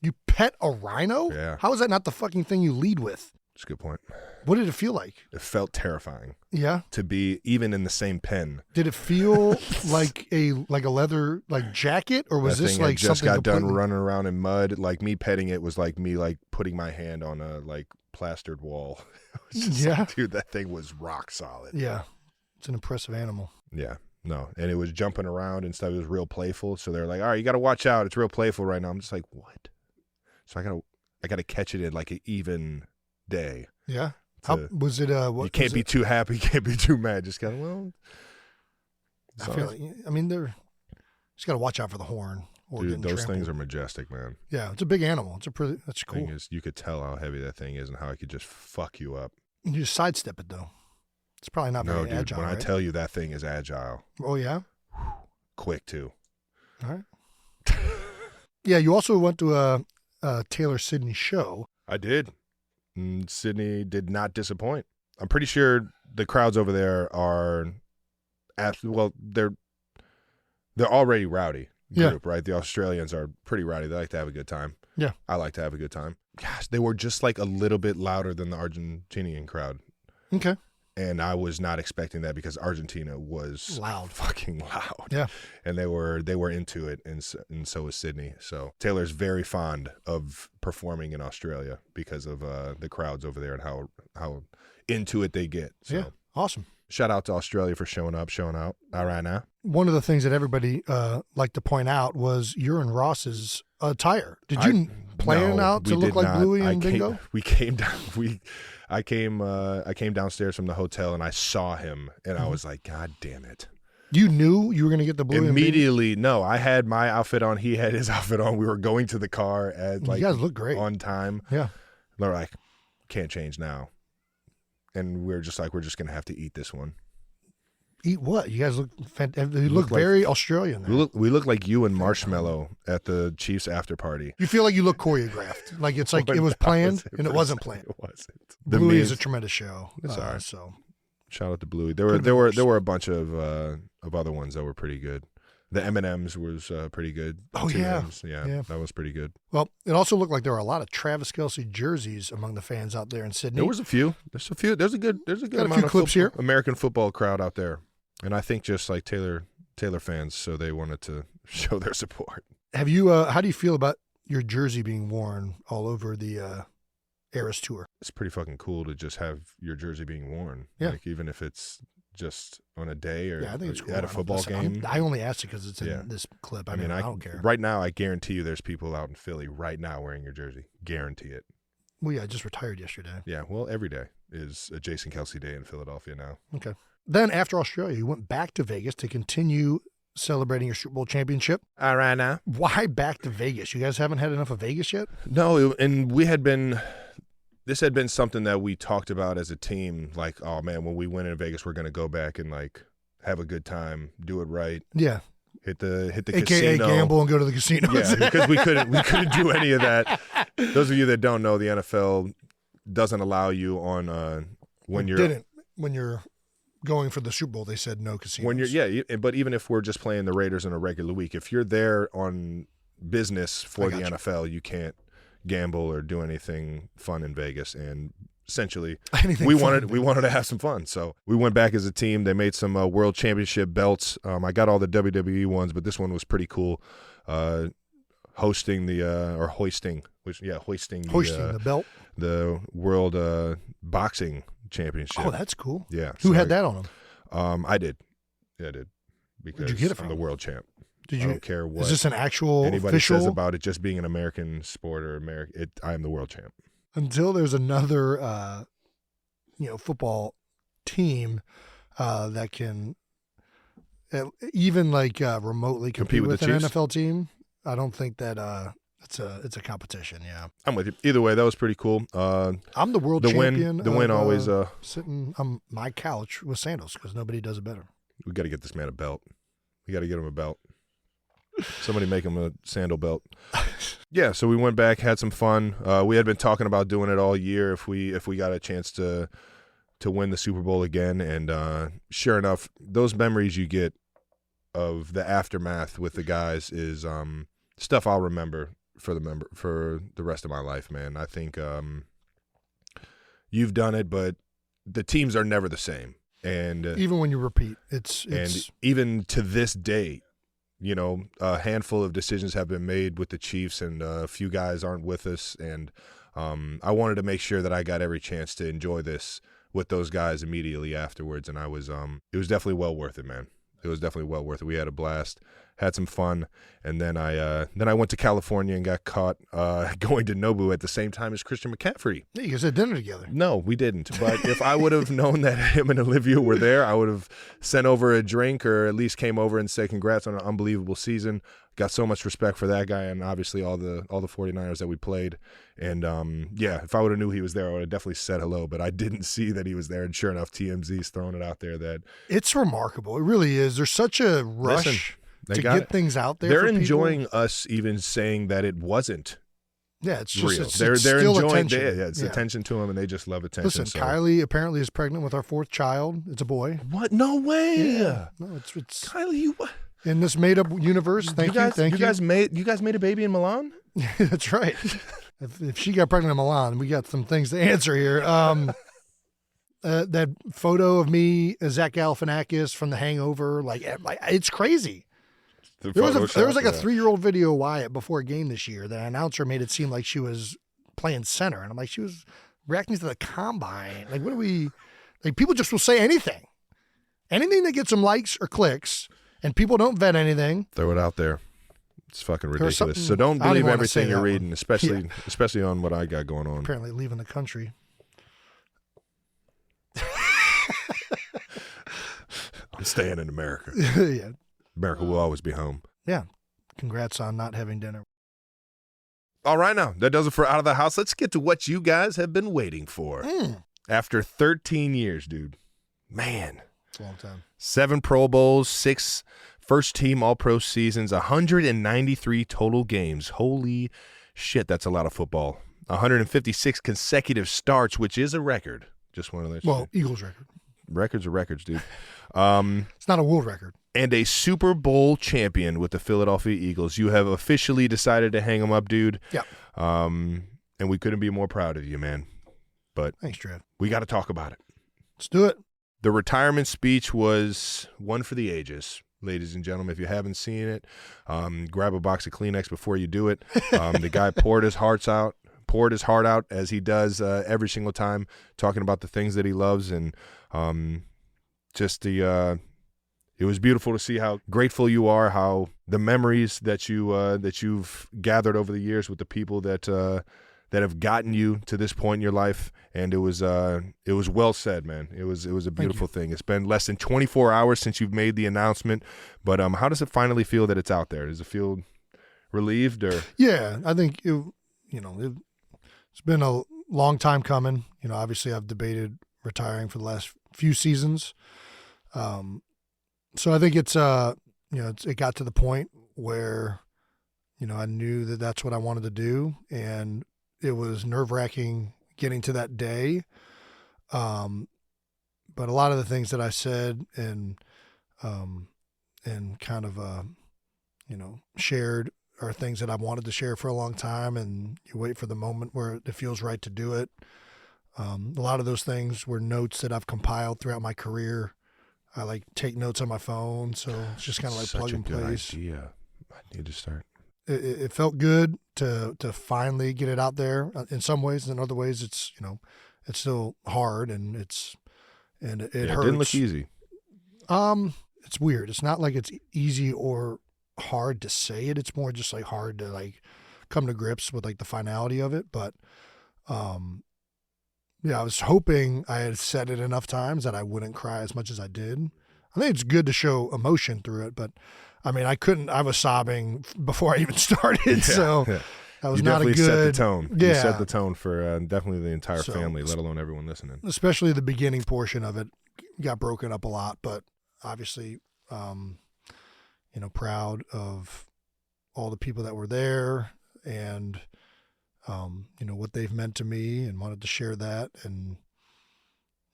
You pet a rhino? Yeah. How is that not the fucking thing you lead with? That's a good point. What did it feel like? It felt terrifying. Yeah. To be even in the same pen. Did it feel like a leather jacket, or was this like just something got done completely... running around in mud? Like me petting it was like me like putting my hand on a like plastered wall. Yeah, like, dude, that thing was rock solid. Yeah, it's an impressive animal. Yeah, no, and it was jumping around and stuff. It was real playful. So they're like, all right, you got to watch out. It's real playful right now. I'm just like, what? So I gotta catch it in like an even day. Yeah. How was it? What, you can't be too happy, you can't be too mad. Just kind of I feel like, I mean, just got to watch out for the horn. Or dude, those trampled. things are majestic, man. Yeah, it's a big animal. That's cool. Thing is, you could tell how heavy that thing is and how it could just fuck you up. You just sidestep it though. It's probably not very agile. When right? I tell you that thing is agile. Oh yeah. Quick too. All right. Yeah, you also went to a Taylor Sydney show. I did. Sydney did not disappoint. I'm pretty sure the crowds over there are, they're already rowdy group, right? The Australians are pretty rowdy. They like to have a good time. Yeah. I like to have a good time. Gosh, they were just like a little bit louder than the Argentinian crowd. Okay. And I was not expecting that because Argentina was loud, fucking loud. Yeah, and they were into it, and so was Sydney. So Taylor's very fond of performing in Australia because of the crowds over there and how into it they get. So, yeah, awesome. Shout out to Australia for showing out. All right now. One of the things that everybody liked to point out was your and Ross's attire. Did you plan out to look like Bluey and Dingo? I came downstairs from the hotel and I saw him and I was like, God damn it. You knew you were going to get the Bluey immediately. No, I had my outfit on. He had his outfit on. We were going to the car at you guys look great on time. Yeah. They're like, can't change now. And we're just like, we're just going to have to eat this one. Eat what? You guys look fantastic. You look very Australian there. We look like you and Marshmallow at the Chiefs after party. You feel like you look choreographed. Like it's like it was planned and it wasn't planned. It wasn't. Bluey is a tremendous show. It's all right. So shout out to Bluey. There were a bunch of other ones that were pretty good. The M&Ms was pretty good. Oh, 2 yeah. M's. Yeah, that was pretty good. Well, it also looked like there were a lot of Travis Kelce jerseys among the fans out there in Sydney. There was a few. There's a few. There's a good amount few of clips here. American football crowd out there. And I think just like Taylor fans, so they wanted to show their support. Have you? How do you feel about your jersey being worn all over the Eras Tour? It's pretty fucking cool to just have your jersey being worn. Yeah. Like even if it's just on a day or I think it's cool. at a football game. I only asked it because it's in this clip. I mean, I don't care. Right now, I guarantee you there's people out in Philly right now wearing your jersey. Guarantee it. Well, yeah, I just retired yesterday. Yeah, well, every day is a Jason Kelce day in Philadelphia now. Okay. Then after Australia, you went back to Vegas to continue celebrating your Super Bowl championship. All right now. Why back to Vegas? You guys haven't had enough of Vegas yet? No, and this had been something that we talked about as a team. Like, oh man, when we win in Vegas, we're gonna go back and like have a good time, do it right. Yeah. Hit the AKA casino, gamble and go to the casino. Yeah, because we couldn't do any of that. Those of you that don't know, the NFL doesn't allow you on when you're going for the Super Bowl. They said no casinos. But even if we're just playing the Raiders in a regular week, if you're there on business for the NFL, you can't gamble or do anything fun in Vegas. And essentially, we wanted to have some fun, so we went back as a team. They made some World Championship belts. I got all the WWE ones, but this one was pretty cool. Hoisting the belt, the World Boxing Championship. Oh, that's cool. Yeah. Who had that on them? I did. Yeah, I did. Because Where'd you get it from? I'm the world champ. I don't care what. Is this an actual anybody official? says about it just being an American sport or I am the world champ. Until there's another, football team that can even like remotely compete with an NFL team. I don't think that it's a competition. Yeah, I'm with you. Either way, that was pretty cool. I'm the world champion. The win always sitting on my couch with sandals because nobody does it better. We got to get this man a belt. We got to get him a belt. Somebody make him a sandal belt. Yeah, so we went back, had some fun. We had been talking about doing it all year if we got a chance to win the Super Bowl again, and sure enough, those memories you get of the aftermath with the guys is stuff I'll remember for the rest of my life, man. I think you've done it, but the teams are never the same, and even when you repeat, it's even to this day. A handful of decisions have been made with the Chiefs, and a few guys aren't with us. And I wanted to make sure that I got every chance to enjoy this with those guys immediately afterwards. And it was definitely well worth it, man. It was definitely well worth it. We had a blast, had some fun, and then I went to California and got caught going to Nobu at the same time as Christian McCaffrey. Yeah, you guys had dinner together. No, we didn't. But if I would have known that him and Olivia were there, I would have sent over a drink or at least came over and said congrats on an unbelievable season. Got so much respect for that guy and obviously all the 49ers that we played. And if I would have knew he was there, I would have definitely said hello. But I didn't see that he was there. And sure enough, TMZ's throwing it out there that it's remarkable. It really is. There's such a rush to get things out there. They're enjoying us even saying that it wasn't. Yeah, it's real. Just they're still enjoying attention. it's attention to them, and they just love attention. Listen, so. Kylie apparently is pregnant with our 4th child. It's a boy. What? No way. Yeah. No, it's Kylie. You in this made-up universe. Thank you. You guys made a baby in Milan. That's right. If she got pregnant in Milan, we got some things to answer here. That photo of me, Zach Galifianakis from The Hangover, like it's crazy. There was like a 3-year-old video of Wyatt before a game this year. The announcer made it seem like she was playing center, and I'm like, she was reacting to the combine. Like, what do we? Like, people just will say anything that gets some likes or clicks, and people don't vet anything. Throw it out there. It's fucking ridiculous. So don't believe everything you're reading, especially on what I got going on. Apparently, leaving the country. I'm staying in America. Yeah. America will always be home. Yeah. Congrats on not having dinner. All right, now, that does it for Out of the House. Let's get to what you guys have been waiting for. After 13 years, dude. Man. It's a long time. 7 Pro Bowls, 6 first-team All-Pro seasons, 193 total games. Holy shit, that's a lot of football. 156 consecutive starts, which is a record. Just one of those. Well, Eagles record. Records are records, dude. It's not a world record. and a Super Bowl champion with the Philadelphia Eagles. You have officially decided to hang him up, dude. Yeah. And we couldn't be more proud of you, man. But thanks, Trev. We got to talk about it. Let's do it. The retirement speech was one for the ages. Ladies and gentlemen, if you haven't seen it, grab a box of Kleenex before you do it. The guy poured his heart out as he does every single time, talking about the things that he loves, and it was beautiful to see how grateful you are, how the memories that you've gathered over the years with the people that have gotten you to this point in your life. And it was well said, man. It was a beautiful thing. It's been less than 24 hours since you've made the announcement, but how does it finally feel that it's out there? Does it feel relieved or? Yeah, I think it's been a long time coming. Obviously I've debated retiring for the last few seasons. So I think it's it got to the point where, I knew that that's what I wanted to do, and it was nerve-wracking getting to that day. But a lot of the things that I said and kind of, shared are things that I've wanted to share for a long time, and you wait for the moment where it feels right to do it. A lot of those things were notes that I've compiled throughout my career. I take notes on my phone, so it's just kind of like plug and play. Idea. I need to start. It felt good to finally get it out there. In some ways, in other ways, it's it's still hard, and it hurts. It didn't look easy. It's weird. It's not like it's easy or hard to say it. It's more just hard to come to grips with the finality of it. But I was hoping I had said it enough times that I wouldn't cry as much as I did. I think it's good to show emotion through it, but I couldn't. I was sobbing before I even started, so that was not a good. You definitely set the tone. Yeah. You set the tone for definitely the entire family, let alone everyone listening. Especially the beginning portion of it got broken up a lot, but obviously, proud of all the people that were there and. What they've meant to me, and wanted to share that, and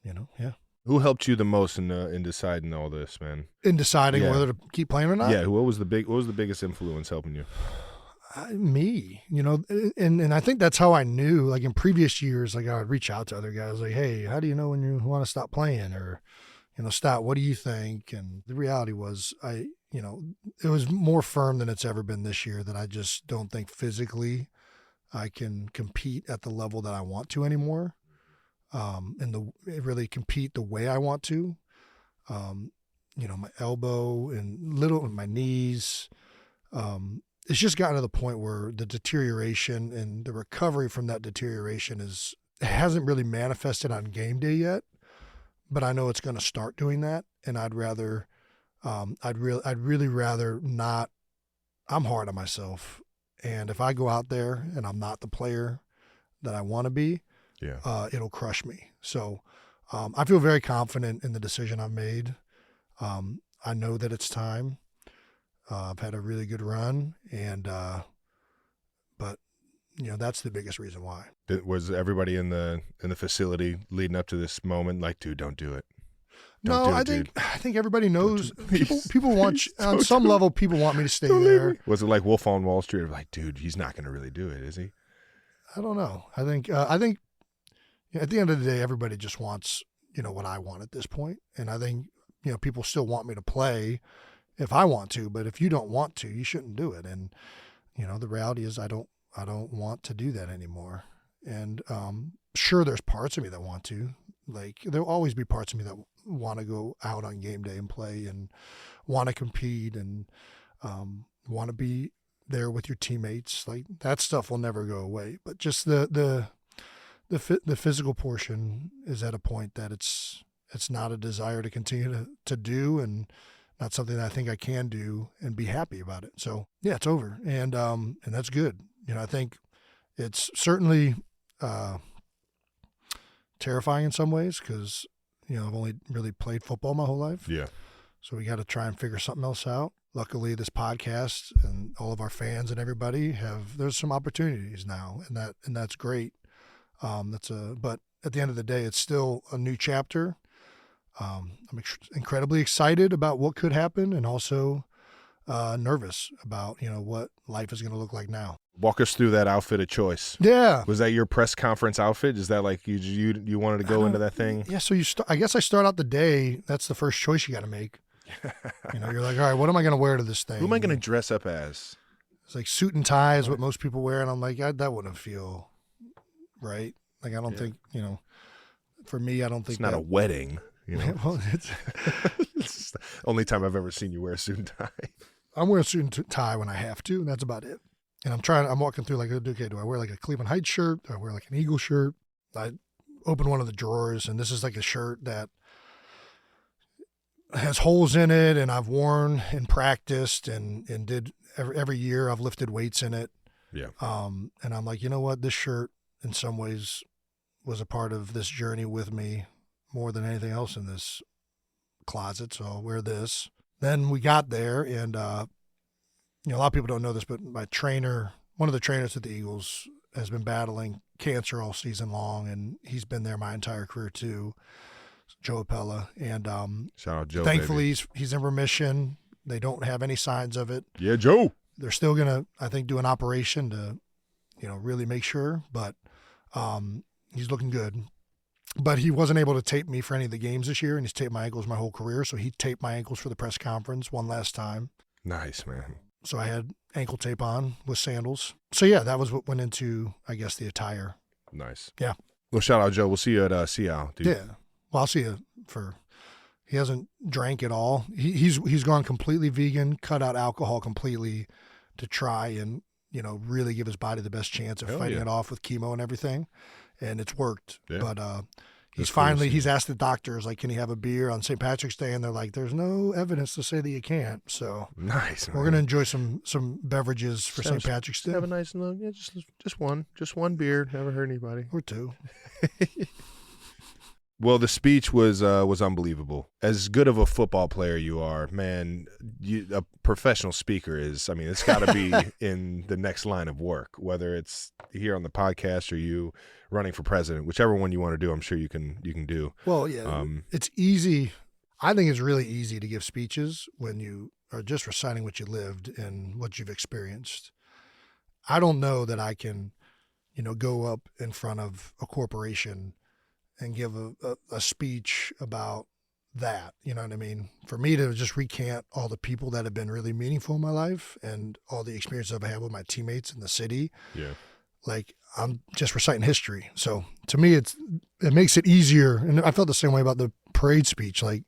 yeah. Who helped you the most in deciding all this, man? In deciding whether to keep playing or not? Yeah. What was the biggest influence helping you? Me, and I think that's how I knew. In previous years, I would reach out to other guys, hey, how do you know when you want to stop playing, or stop? What do you think? And the reality was, it was more firm than it's ever been this year. That I just don't think physically I can compete at the level that I want to anymore, and really compete the way I want to. My elbow and my knees. It's just gotten to the point where the deterioration and the recovery from that deterioration it hasn't really manifested on game day yet, but I know it's going to start doing that, and I'd really rather not. I'm hard on myself. And if I go out there and I'm not the player that I want to be, it'll crush me. So I feel very confident in the decision I've made. I know that it's time. I've had a really good run, but that's the biggest reason why. Was everybody in the facility leading up to this moment dude, don't do it? I think everybody knows. People want on some level. People want me to stay there. Was it like Wolf on Wall Street? Dude, he's not going to really do it, is he? I don't know. I think at the end of the day, everybody just wants what I want at this point, and I think people still want me to play if I want to, but if you don't want to, you shouldn't do it. And the reality is, I don't want to do that anymore. And sure, there's parts of me that want to. There'll always be parts of me that want to go out on game day and play and want to compete and want to be there with your teammates. That stuff will never go away. But just the physical portion is at a point that it's not a desire to continue to do, and not something that I think I can do and be happy about it. So yeah, it's over, and that's good. I think it's certainly terrifying in some ways because I've only really played football my whole life. Yeah. So we got to try and figure something else out. Luckily, this podcast and all of our fans and everybody there's some opportunities now, and that's great. But at the end of the day, it's still a new chapter. I'm incredibly excited about what could happen, and also nervous about, what life is going to look like now. Walk us through that outfit of choice. Yeah. Was that your press conference outfit? Is that like you wanted to go into that thing? Yeah. So I guess I start out the day. That's the first choice you got to make. You're like, all right, what am I going to wear to this thing? Who am I going to dress up as? It's like suit and tie is what most people wear. And I'm like, that wouldn't feel right. Like, I don't think, for me, I don't think it's not a wedding. Well, it's the only time I've ever seen you wear a suit and tie. I'm wearing a suit and tie when I have to, and that's about it. And I'm walking through like, okay, do I wear like a Cleveland Heights shirt? Do I wear like an Eagle shirt? I open one of the drawers, and this is like a shirt that has holes in it, and I've worn and practiced and did every year. I've lifted weights in it. Yeah. And I'm like, you know what? This shirt in some ways was a part of this journey with me more than anything else in this closet. So I'll wear this. Then we got there, and a lot of people don't know this, but my trainer, one of the trainers at the Eagles, has been battling cancer all season long, and he's been there my entire career too, Joe Appella. And shout out Joe. Thankfully, he's in remission. They don't have any signs of it. Yeah, Joe. They're still gonna, I think, do an operation to, really make sure. But he's looking good. But he wasn't able to tape me for any of the games this year, and he's taped my ankles my whole career. So he taped my ankles for the press conference one last time. Nice, man. So I had ankle tape on with sandals. So, yeah, that was what went into, I guess, the attire. Nice. Yeah. Well, shout out, Joe. We'll see you at Seattle, dude. Yeah. Well, I'll see you he hasn't drank at all. He's gone completely vegan, cut out alcohol completely to try and, really give his body the best chance of fighting it off with chemo and everything. And it's worked. Yeah. But he's asked the doctors, like, can he have a beer on St. Patrick's Day? And they're like, there's no evidence to say that you can't. So nice. We're going to enjoy some beverages for St. Patrick's Day. Have a nice little, just one beer. Never hurt anybody. Or two. Well, the speech was unbelievable. As good of a football player you are, man, a professional speaker is, it's got to be in the next line of work, whether it's here on the podcast or you running for president, whichever one you want to do, I'm sure you can do. Well, yeah, it's easy. I think it's really easy to give speeches when you are just reciting what you lived and what you've experienced. I don't know that I can, go up in front of a corporation and give a speech about that. You know what I mean? For me to just recant all the people that have been really meaningful in my life and all the experiences I've had with my teammates in the city. Yeah. Like, I'm just reciting history. So to me, it makes it easier. And I felt the same way about the parade speech. Like,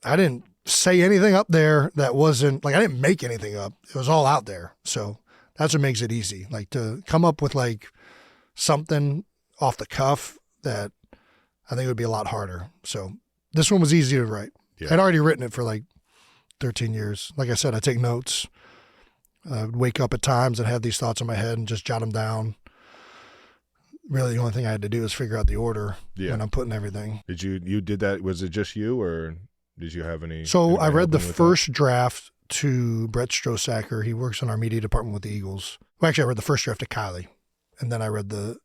I didn't say anything up there that wasn't, like, I didn't make anything up. It was all out there. So that's what makes it easy. Like, to come up with like something off the cuff that I think would be a lot harder. So this one was easy to write. Yeah. I'd already written it for like 13 years. Like I said, I take notes. I would wake up at times and have these thoughts in my head and just jot them down. Really, the only thing I had to do is figure out the order when I'm putting everything. Did you did that? Was it just you, or did you have any? So I read the first draft to Brett Strosacker. He works in our media department with the Eagles. Well, actually, I read the first draft to Kylie, and then I read the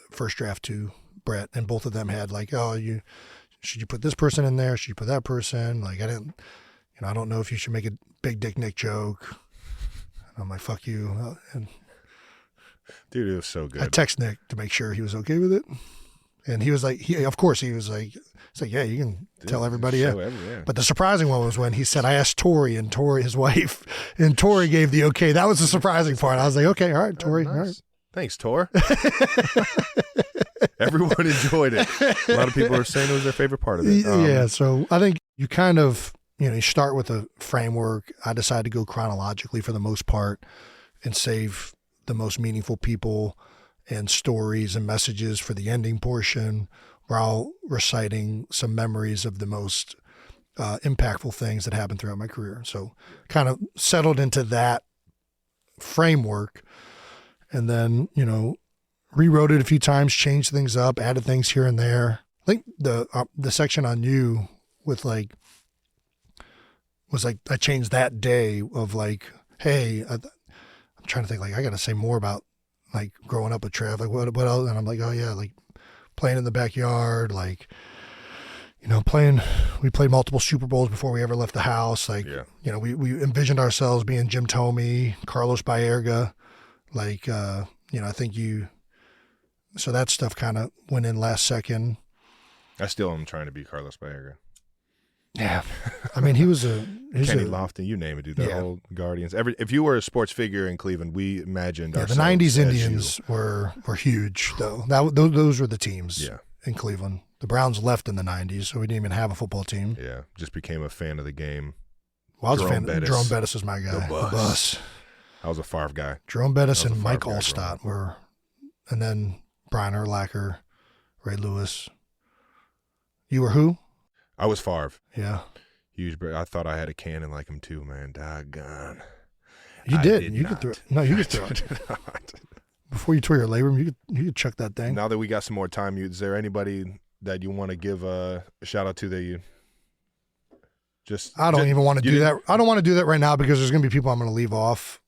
first draft to Brett, and both of them had like, should you put this person in there? Should you put that person? Like, I don't know if you should make a big dick Nick joke. And I'm like, fuck you. And dude, it was so good. I text Nick to make sure he was okay with it. And he was like, it's like, yeah, you can tell everybody. Yeah. But the surprising one was when he said, I asked Tori, and Tori, his wife, and Tori gave the okay. That was the surprising part. I was like, okay, all right, Tori. Nice. All right. Thanks, Tor. Everyone enjoyed it. A lot of people are saying it was their favorite part of it. Yeah, so I think you kind of, you start with a framework. I decided to go chronologically for the most part and save the most meaningful people and stories and messages for the ending portion, while reciting some memories of the most impactful things that happened throughout my career. So kind of settled into that framework. And then, rewrote it a few times, changed things up, added things here and there. I think the section on you was like, I changed that day of like, hey, I'm trying to think, like, I got to say more about like growing up with Trav. Like, what else? And I'm like, oh yeah, like playing in the backyard, like, we played multiple Super Bowls before we ever left the house. Like, we envisioned ourselves being Jim Thome, Carlos Baerga. Like, I think so that stuff kind of went in last second. I still am trying to be Carlos Baerga. Yeah. I mean, he was Kenny Lofton, you name it, dude. The whole Guardians. If you were a sports figure in Cleveland, we imagined ourselves. The 90s Indians were huge, though. Those were the teams in Cleveland. The Browns left in the 90s, so we didn't even have a football team. Yeah, just became a fan of the game. Well, I was a fan. Jerome Bettis is my guy. The bus. I was a Favre guy. Jerome Bettis and Mike Allstott were, and then Brian Urlacher, Ray Lewis. You were who? I was Favre. Yeah. Huge. I thought I had a cannon like him too, man. Doggone. You did. You could throw it. No, you could throw it. Before you tore your labrum, you could chuck that thing. Now that we got some more time, is there anybody that you want to give a shout out to that you just? I don't even want to do that. I don't want to do that right now because there's going to be people I'm going to leave off.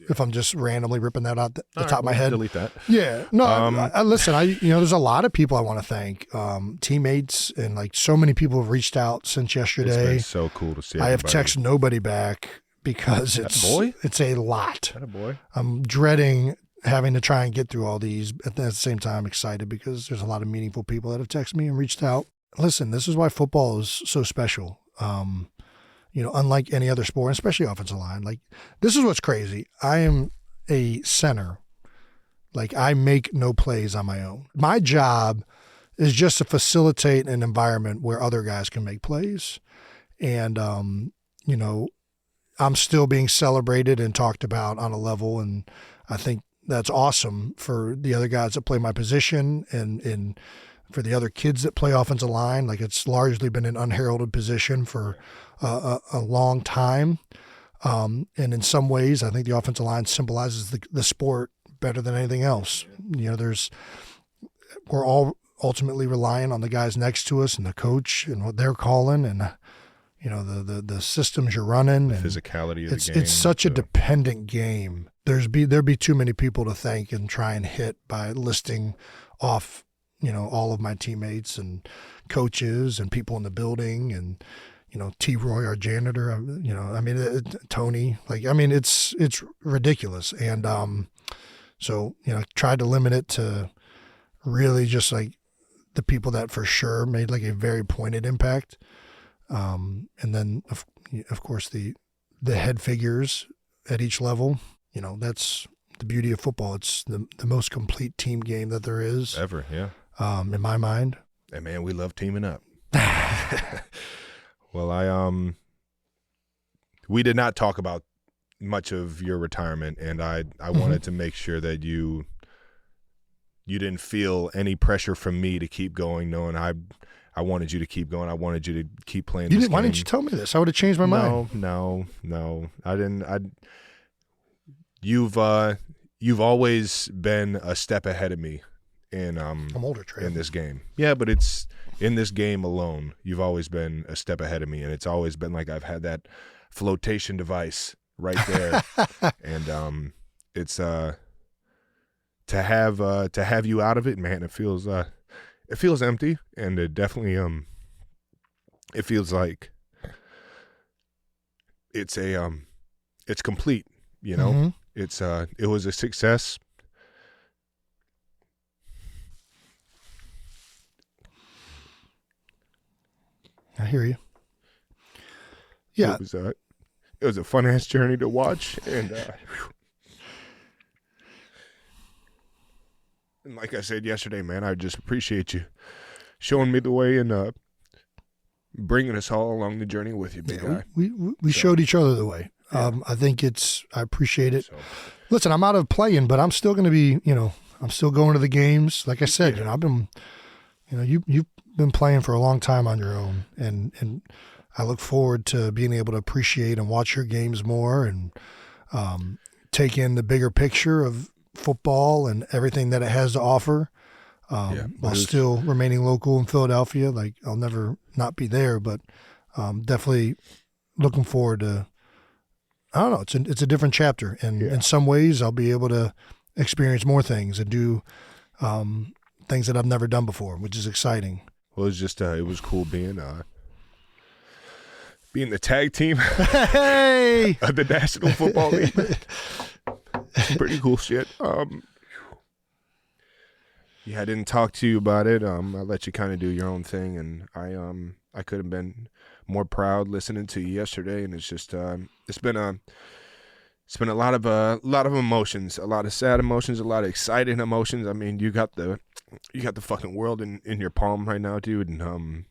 If I'm just randomly ripping that out the top of my head. Delete that. Yeah. No, listen, there's a lot of people I want to thank. Teammates and like so many people have reached out since yesterday. It's been so cool to see I have texted nobody back because it's a lot. That a boy? I'm dreading having to try and get through all these. At the same time, I'm excited because there's a lot of meaningful people that have texted me and reached out. Listen, this is why football is so special. Unlike any other sport, especially offensive line. Like, this is what's crazy. I am a center. Like, I make no plays on my own. My job is just to facilitate an environment where other guys can make plays. And, I'm still being celebrated and talked about on a level, and I think that's awesome for the other guys that play my position and for the other kids that play offensive line. Like, it's largely been an unheralded position for a long time. And in some ways, I think the offensive line symbolizes the sport better than anything else. We're all ultimately relying on the guys next to us and the coach and what they're calling and, the systems you're running. And physicality of the game. It's such a dependent game. There'd be too many people to thank and try and hit by listing off all of my teammates and coaches and people in the building and, T. Roy, our janitor, Tony, it's ridiculous. And, tried to limit it to really just like the people that for sure made like a very pointed impact. And then of course the head figures at each level, that's the beauty of football. It's the most complete team game that there is ever. Yeah. In my mind. And man, we love teaming up. Well, we did not talk about much of your retirement, and I wanted to make sure that you didn't feel any pressure from me to keep going, knowing I wanted you to keep going. I wanted you to keep playing this game. Why didn't you tell me this? I would have changed my mind. No. I didn't. You've always been a step ahead of me in I'm older, Trey. in this game. Yeah, but it's in this game alone. You've always been a step ahead of me, and it's always been like I've had that flotation device right there, and it's to have you out of it, man. It feels empty, and it definitely it feels like it's complete. Mm-hmm. It was a success. I hear you. Yeah. It was a fun-ass journey to watch, and like I said yesterday, man, I just appreciate you showing me the way and bringing us all along the journey with you, big guy. We showed each other the way. Yeah. I appreciate it. So. Listen, I'm out of playing, but I'm still going to be, I'm still going to the games. Like I said, I've been, you've been playing for a long time on your own, and I look forward to being able to appreciate and watch your games more and take in the bigger picture of football and everything that it has to offer, while still remaining local in Philadelphia. Like, I'll never not be there, but definitely looking forward to, I don't know, it's a different chapter. And in some ways I'll be able to experience more things and do things that I've never done before, which is exciting. Well, it was cool being the tag team Hey! of the National Football League. Some pretty cool shit. Yeah, I didn't talk to you about it. I let you kind of do your own thing, and I could have been more proud listening to you yesterday. And it's just it's been a lot of emotions, a lot of sad emotions, a lot of exciting emotions. I mean, you got the fucking world in your palm right now, dude, and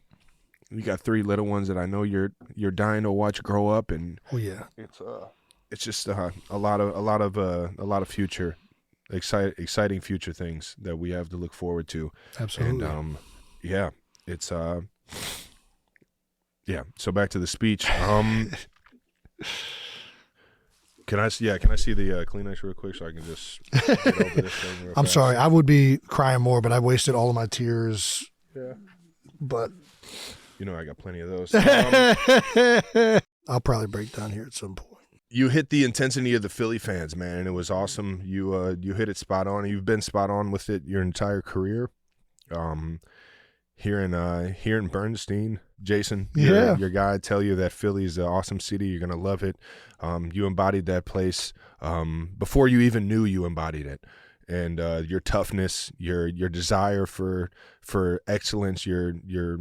you got 3 little ones that I know you're dying to watch grow up, and Oh yeah. it's just a lot of future. Exciting future things that we have to look forward to. Absolutely. And it's so back to the speech. Can I see the Kleenex real quick so I can just get over this thing real I'm fast? sorry. I would be crying more, but I wasted all of my tears. Yeah. But You know I got plenty of those. I'll probably break down here at some point. You hit the intensity of the Philly fans, man, and it was awesome. You hit it spot on. You've been spot on with it your entire career. Here in Bernstein, Jason, your guy, tell you that Philly's an awesome city. You're gonna love it. You embodied that place before you even knew you embodied it, and your toughness, your desire for excellence, your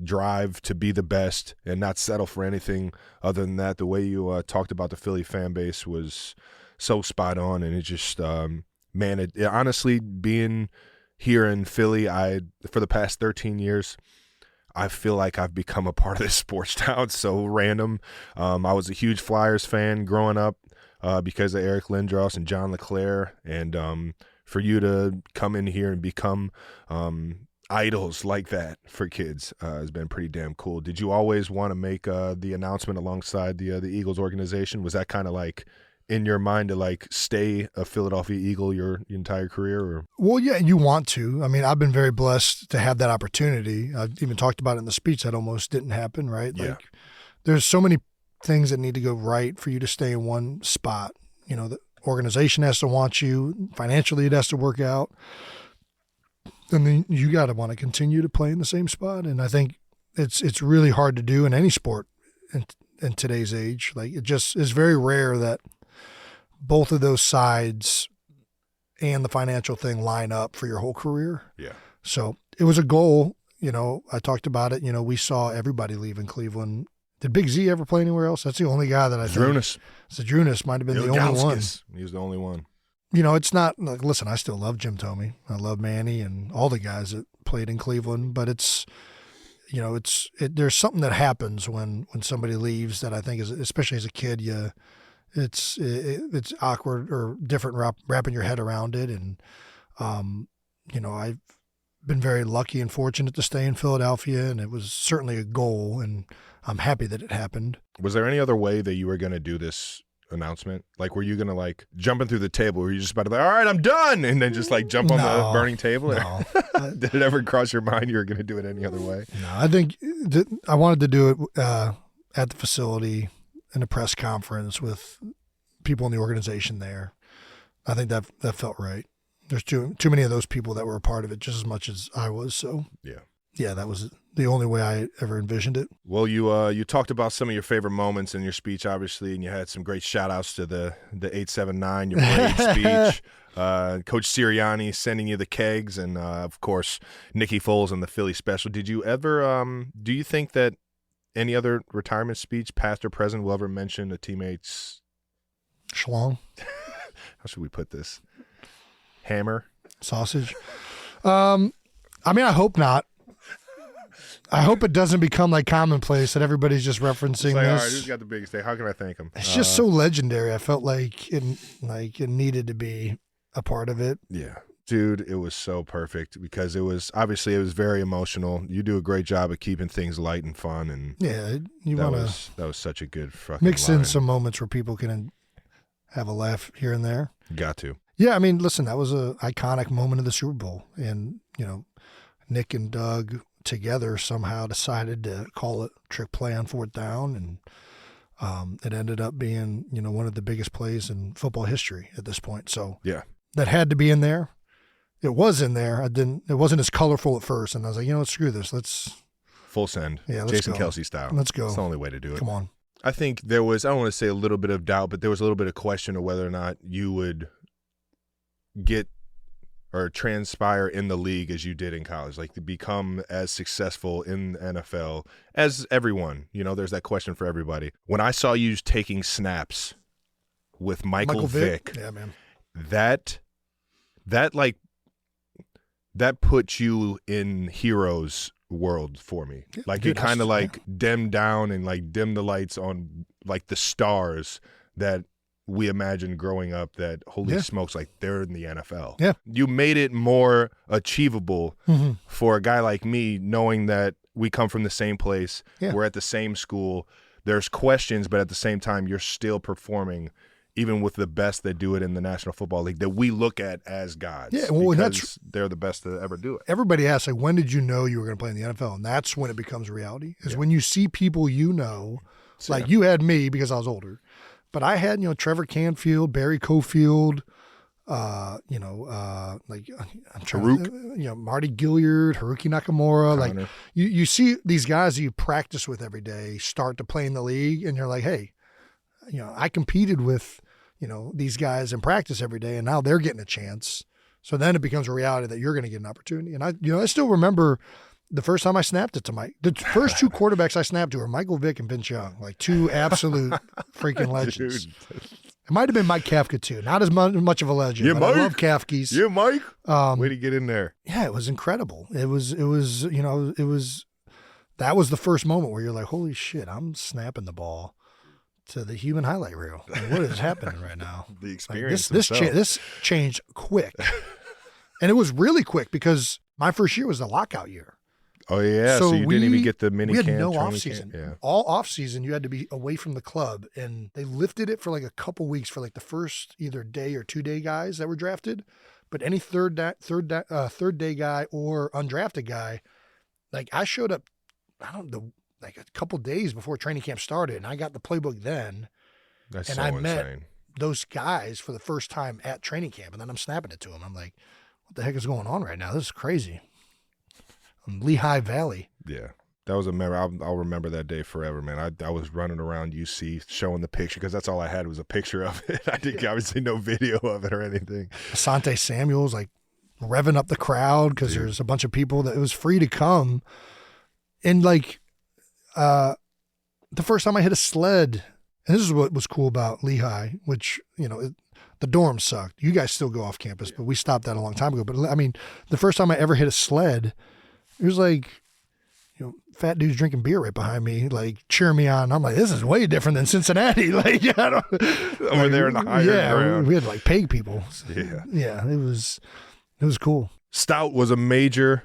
drive to be the best and not settle for anything other than that. The way you talked about the Philly fan base was so spot on, and it just man, honestly, being here in Philly, for the past 13 years, I feel like I've become a part of this sports town. It's so random. I was a huge Flyers fan growing up because of Eric Lindros and John LeClaire, and for you to come in here and become idols like that for kids has been pretty damn cool. Did you always want to make the announcement alongside the Eagles organization? Was that kind of like in your mind to like stay a Philadelphia Eagle your entire career? Or? Well, yeah, you want to. I mean, I've been very blessed to have that opportunity. I've even talked about it in the speech. That almost didn't happen, right? Yeah. Like, there's so many things that need to go right for you to stay in one spot. You know, the organization has to want you. Financially, it has to work out. And then you got to want to continue to play in the same spot. And I think it's really hard to do in any sport in today's age. Like, it just is very rare that both of those sides and the financial thing line up for your whole career. Yeah. So it was a goal. You know, I talked about it. You know, we saw everybody leaving Cleveland. Did Big Z ever play anywhere else? That's the only guy that I think. Zadrunas might have been the only one. He was the only one. You know, it's not like, listen, I still love Jim Thome. I love Manny and all the guys that played in Cleveland, but it's, you know, there's something that happens when somebody leaves that I think is, especially as a kid, it's awkward or different wrapping your head around it. And, you know, I've been very lucky and fortunate to stay in Philadelphia, and it was certainly a goal, and I'm happy that it happened. Was there any other way that you were going to do this announcement? Like, were you gonna like jumping through the table? Were you just about to be like, all right, I'm done, and then just like jump on the burning table? No. Did it ever cross your mind you were gonna do it any other way? No, I think I wanted to do it at the facility in a press conference with people in the organization there. I think that felt right. There's too many of those people that were a part of it just as much as I was. So yeah, that was the only way I ever envisioned it. Well, you talked about some of your favorite moments in your speech, obviously, and you had some great shout-outs to the 879, your parade speech, Coach Sirianni sending you the kegs, and, of course, Nikki Foles and the Philly special. Did you ever do you think that any other retirement speech, past or present, will ever mention a teammate's Schlong? How should we put this? Hammer? Sausage? I mean, I hope not. I hope it doesn't become like commonplace that everybody's just referencing like, this. All right, who's got the biggest day? How can I thank him? It's just so legendary. I felt like it needed to be a part of it. Yeah. Dude, it was so perfect because it was very emotional. You do a great job of keeping things light and fun, and yeah, that was such a good fucking mix line. in some moments where people can have a laugh here and there. Got to. Yeah, I mean, listen, that was an iconic moment of the Super Bowl, and you know, Nick and Doug together somehow decided to call it trick play on 4th down, and it ended up being, you know, one of the biggest plays in football history at this point. So yeah, that had to be in there. it was in there. It wasn't as colorful at first. And I was like, screw this. Let's full send. Yeah, let's Jason go. Kelce style. Let's go. It's the only way to do it. Come on. I think there was, I don't want to say a little bit of doubt, but there was a little bit of question of whether or not you would get or transpire in the league as you did in college, like to become as successful in the NFL as everyone. There's that question for everybody. When I saw you taking snaps with Michael Vick, yeah, man, that put you in heroes world for me. Yeah, like dude, it kind of dimmed down and like dimmed the lights on like the stars that we imagined growing up, that holy smokes, like they're in the NFL. Yeah. You made it more achievable for a guy like me, knowing that we come from the same place. Yeah. We're at the same school. There's questions, but at the same time, you're still performing, even with the best that do it in the National Football League, that we look at as gods. Yeah, well, because they're the best to ever do it. Everybody asks, like, when did you know you were going to play in the NFL? And that's when it becomes a reality, is when you see people like you had me because I was older. But I had, Trevor Canfield, Barry Cofield, like I'm trying, Marty Gilliard, Haruki Nakamura. Connor. Like you see these guys that you practice with every day start to play in the league, and you're like, hey, I competed with, these guys in practice every day, and now they're getting a chance. So then it becomes a reality that you're going to get an opportunity. And I still remember the first time I snapped it to the first two quarterbacks I snapped to were Michael Vick and Vince Young, like two absolute freaking legends. Dude. It might have been Mike Kafka too. Not as much of a legend. Yeah, but Mike. I love Kafki's. Yeah, Mike. Way to get in there. Yeah, it was incredible. That was the first moment where you're like, holy shit, I'm snapping the ball to the human highlight reel. Like, what is happening right now? The experience. Like, this changed quick. And it was really quick because my first year was the lockout year. Oh, yeah. So you didn't even get the mini camp. We had no training off-season. camp? Yeah. All off-season, you had to be away from the club. And they lifted it for like a couple weeks for like the first either day or 2 day guys that were drafted. But any third day guy or undrafted guy, like I showed up, like a couple days before training camp started, and I got the playbook then. That's and so I insane. met those guys for the first time at training camp, and then I'm snapping it to them. I'm like, what the heck is going on right now? This is crazy. Lehigh Valley. Yeah. That was a memory. I'll remember that day forever, man. I was running around UC showing the picture because that's all I had was a picture of it. I didn't obviously no video of it or anything. Asante Samuel's like revving up the crowd because there's a bunch of people that it was free to come. And like the first time I hit a sled, and this is what was cool about Lehigh, which, the dorms sucked. You guys still go off campus, but we stopped that a long time ago. But I mean, the first time I ever hit a sled, it was like, fat dudes drinking beer right behind me, like cheering me on. I'm like, this is way different than Cincinnati. Like, over there in the higher ground. We had like paid people. Yeah, it was cool. Stout was a major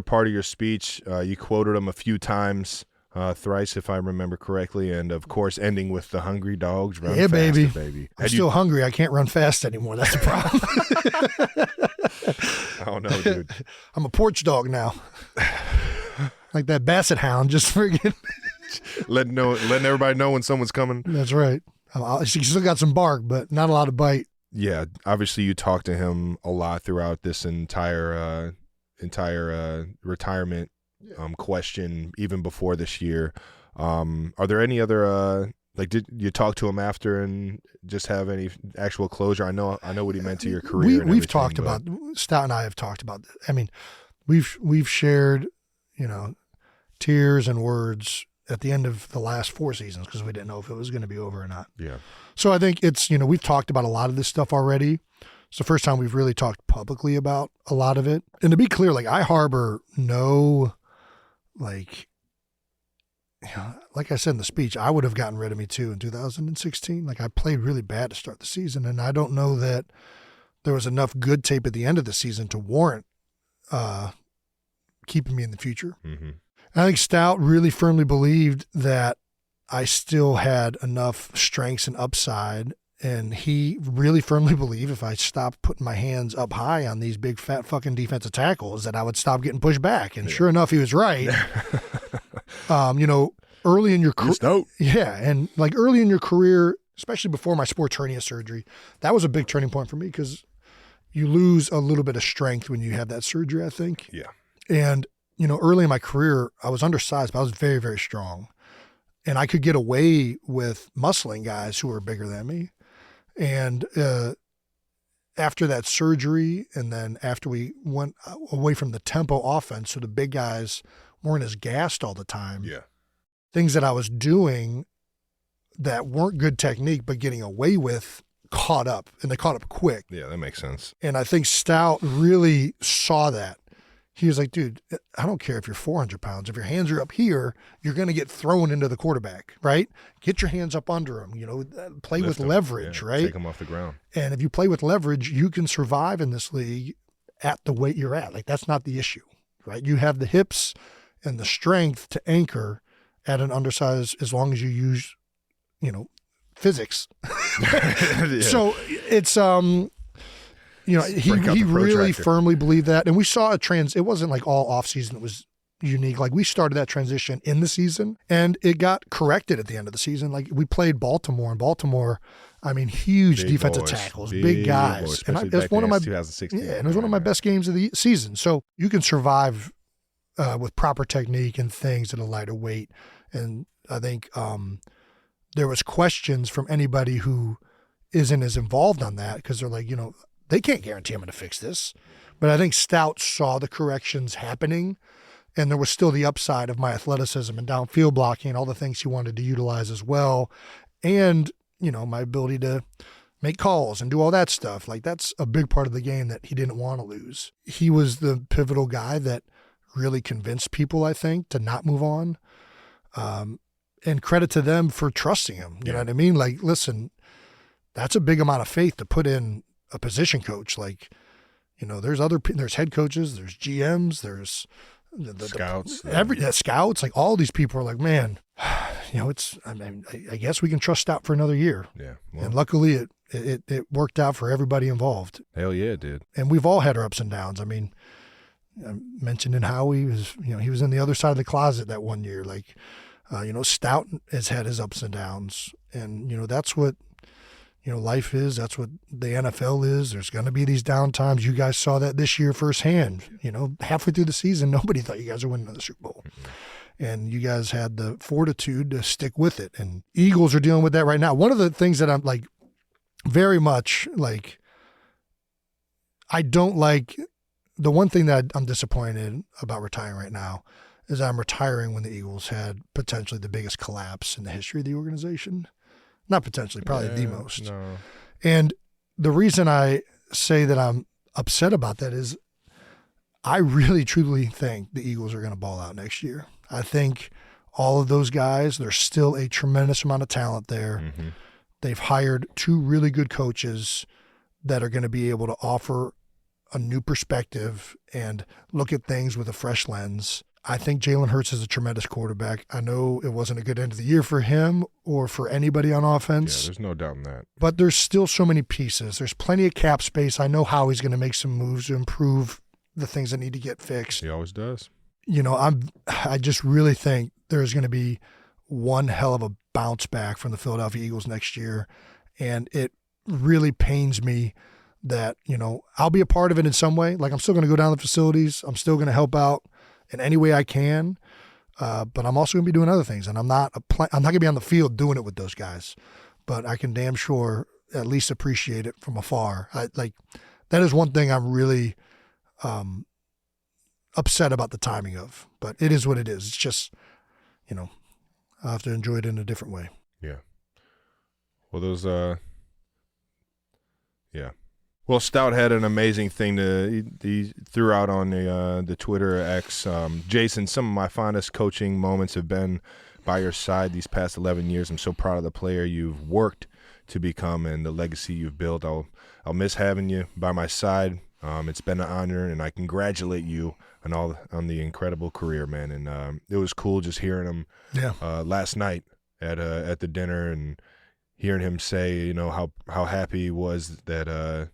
part of your speech. You quoted him a few times, thrice if I remember correctly, and of course ending with the hungry dogs run faster, baby. I'm still hungry. I can't run fast anymore. That's the problem. Oh no, dude. I'm a porch dog now. Like that basset hound, just friggin' letting everybody know when someone's coming. That's right. She still got some bark, but not a lot of bite. Yeah, obviously you talked to him a lot throughout this entire retirement question, even before this year. Are there any other did you talk to him after and just have any actual closure? I know what he meant to your career. We've talked about, Stout and I have talked about. I mean, we've shared, tears and words at the end of the last 4 seasons because we didn't know if it was going to be over or not. Yeah. So I think it's, we've talked about a lot of this stuff already. It's the first time we've really talked publicly about a lot of it. And to be clear, like I harbor no, like I said in the speech, I would have gotten rid of me too in 2016. Like I played really bad to start the season, and I don't know that there was enough good tape at the end of the season to warrant keeping me in the future. Mm-hmm. I think Stout really firmly believed that I still had enough strengths and upside, and he really firmly believed if I stopped putting my hands up high on these big fat fucking defensive tackles that I would stop getting pushed back. And sure enough, he was right. Early in your career, and like early in your career, especially before my sports hernia surgery, that was a big turning point for me because you lose a little bit of strength when you have that surgery, I think. Yeah. And, early in my career, I was undersized, but I was very, very strong. And I could get away with muscling guys who were bigger than me. And after that surgery, and then after we went away from the tempo offense, so the big guys weren't as gassed all the time. Yeah. Things that I was doing that weren't good technique, but getting away with, caught up, and they caught up quick. Yeah, that makes sense. And I think Stout really saw that. He was like, dude, I don't care if you're 400 pounds. If your hands are up here, you're going to get thrown into the quarterback, right? Get your hands up under him, play with leverage, right? Take him off the ground. And if you play with leverage, you can survive in this league at the weight you're at. Like, that's not the issue, right? You have the hips and the strength to anchor at an undersized as long as you use, physics. Yeah. So it's, he really firmly believed that. And we saw it wasn't like all off season. It was unique. Like, we started that transition in the season and it got corrected at the end of the season. Like, we played Baltimore, and Baltimore, huge big defensive boys, tackles, big guys. Boys, and it's one of my 2016. Yeah, and it was one of my best games of the season. So you can survive with proper technique and things at a lighter weight. And I think there was questions from anybody who isn't as involved on that, because they're like, they can't guarantee I'm going to fix this. But I think Stout saw the corrections happening, and there was still the upside of my athleticism and downfield blocking and all the things he wanted to utilize as well. And, my ability to make calls and do all that stuff. Like, that's a big part of the game that he didn't want to lose. He was the pivotal guy that really convinced people, I think, to not move on. And credit to them for trusting him. You know what I mean? Like, listen, that's a big amount of faith to put in a position coach. Like, there's head coaches, there's GMs, there's the scouts, scouts. Like, all these people are like, man, I guess we can trust Stout for another year. Yeah. Well, and luckily it worked out for everybody involved. Hell yeah, it did. And we've all had our ups and downs. I mentioned how he was, he was in the other side of the closet that one year. Like, Stout has had his ups and downs, and, that's what, life is. That's what the NFL is. There's going to be these down times. You guys saw that this year firsthand. Halfway through the season, nobody thought you guys were winning the Super Bowl. And you guys had the fortitude to stick with it. And Eagles are dealing with that right now. One of the things that I'm like, very much like, I don't like, the one thing that I'm disappointed about retiring right now is I'm retiring when the Eagles had potentially the biggest collapse in the history of the organization. Not potentially, probably the most. No. And the reason I say that I'm upset about that is I really, truly think the Eagles are going to ball out next year. I think all of those guys, there's still a tremendous amount of talent there. Mm-hmm. They've hired 2 really good coaches that are going to be able to offer a new perspective and look at things with a fresh lens. I think Jalen Hurts is a tremendous quarterback. I know it wasn't a good end of the year for him or for anybody on offense. Yeah, there's no doubt in that. But there's still so many pieces. There's plenty of cap space. I know how he's going to make some moves to improve the things that need to get fixed. He always does. I just really think there's going to be one hell of a bounce back from the Philadelphia Eagles next year. And it really pains me that, I'll be a part of it in some way. Like, I'm still going to go down to the facilities. I'm still going to help out in any way I can. But I'm also going to be doing other things. And I'm not going to be on the field doing it with those guys. But I can damn sure at least appreciate it from afar. That is one thing I'm really upset about the timing of. But it is what it is. It's just, I'll have to enjoy it in a different way. Yeah. Well, those, yeah. Well, Stout had an amazing thing he threw out on the Twitter X. Jason, some of my fondest coaching moments have been by your side these past 11 years. I'm so proud of the player you've worked to become and the legacy you've built. I'll miss having you by my side. It's been an honor, and I congratulate you on the incredible career, man. And it was cool just hearing him last night at the dinner and hearing him say, how happy he was that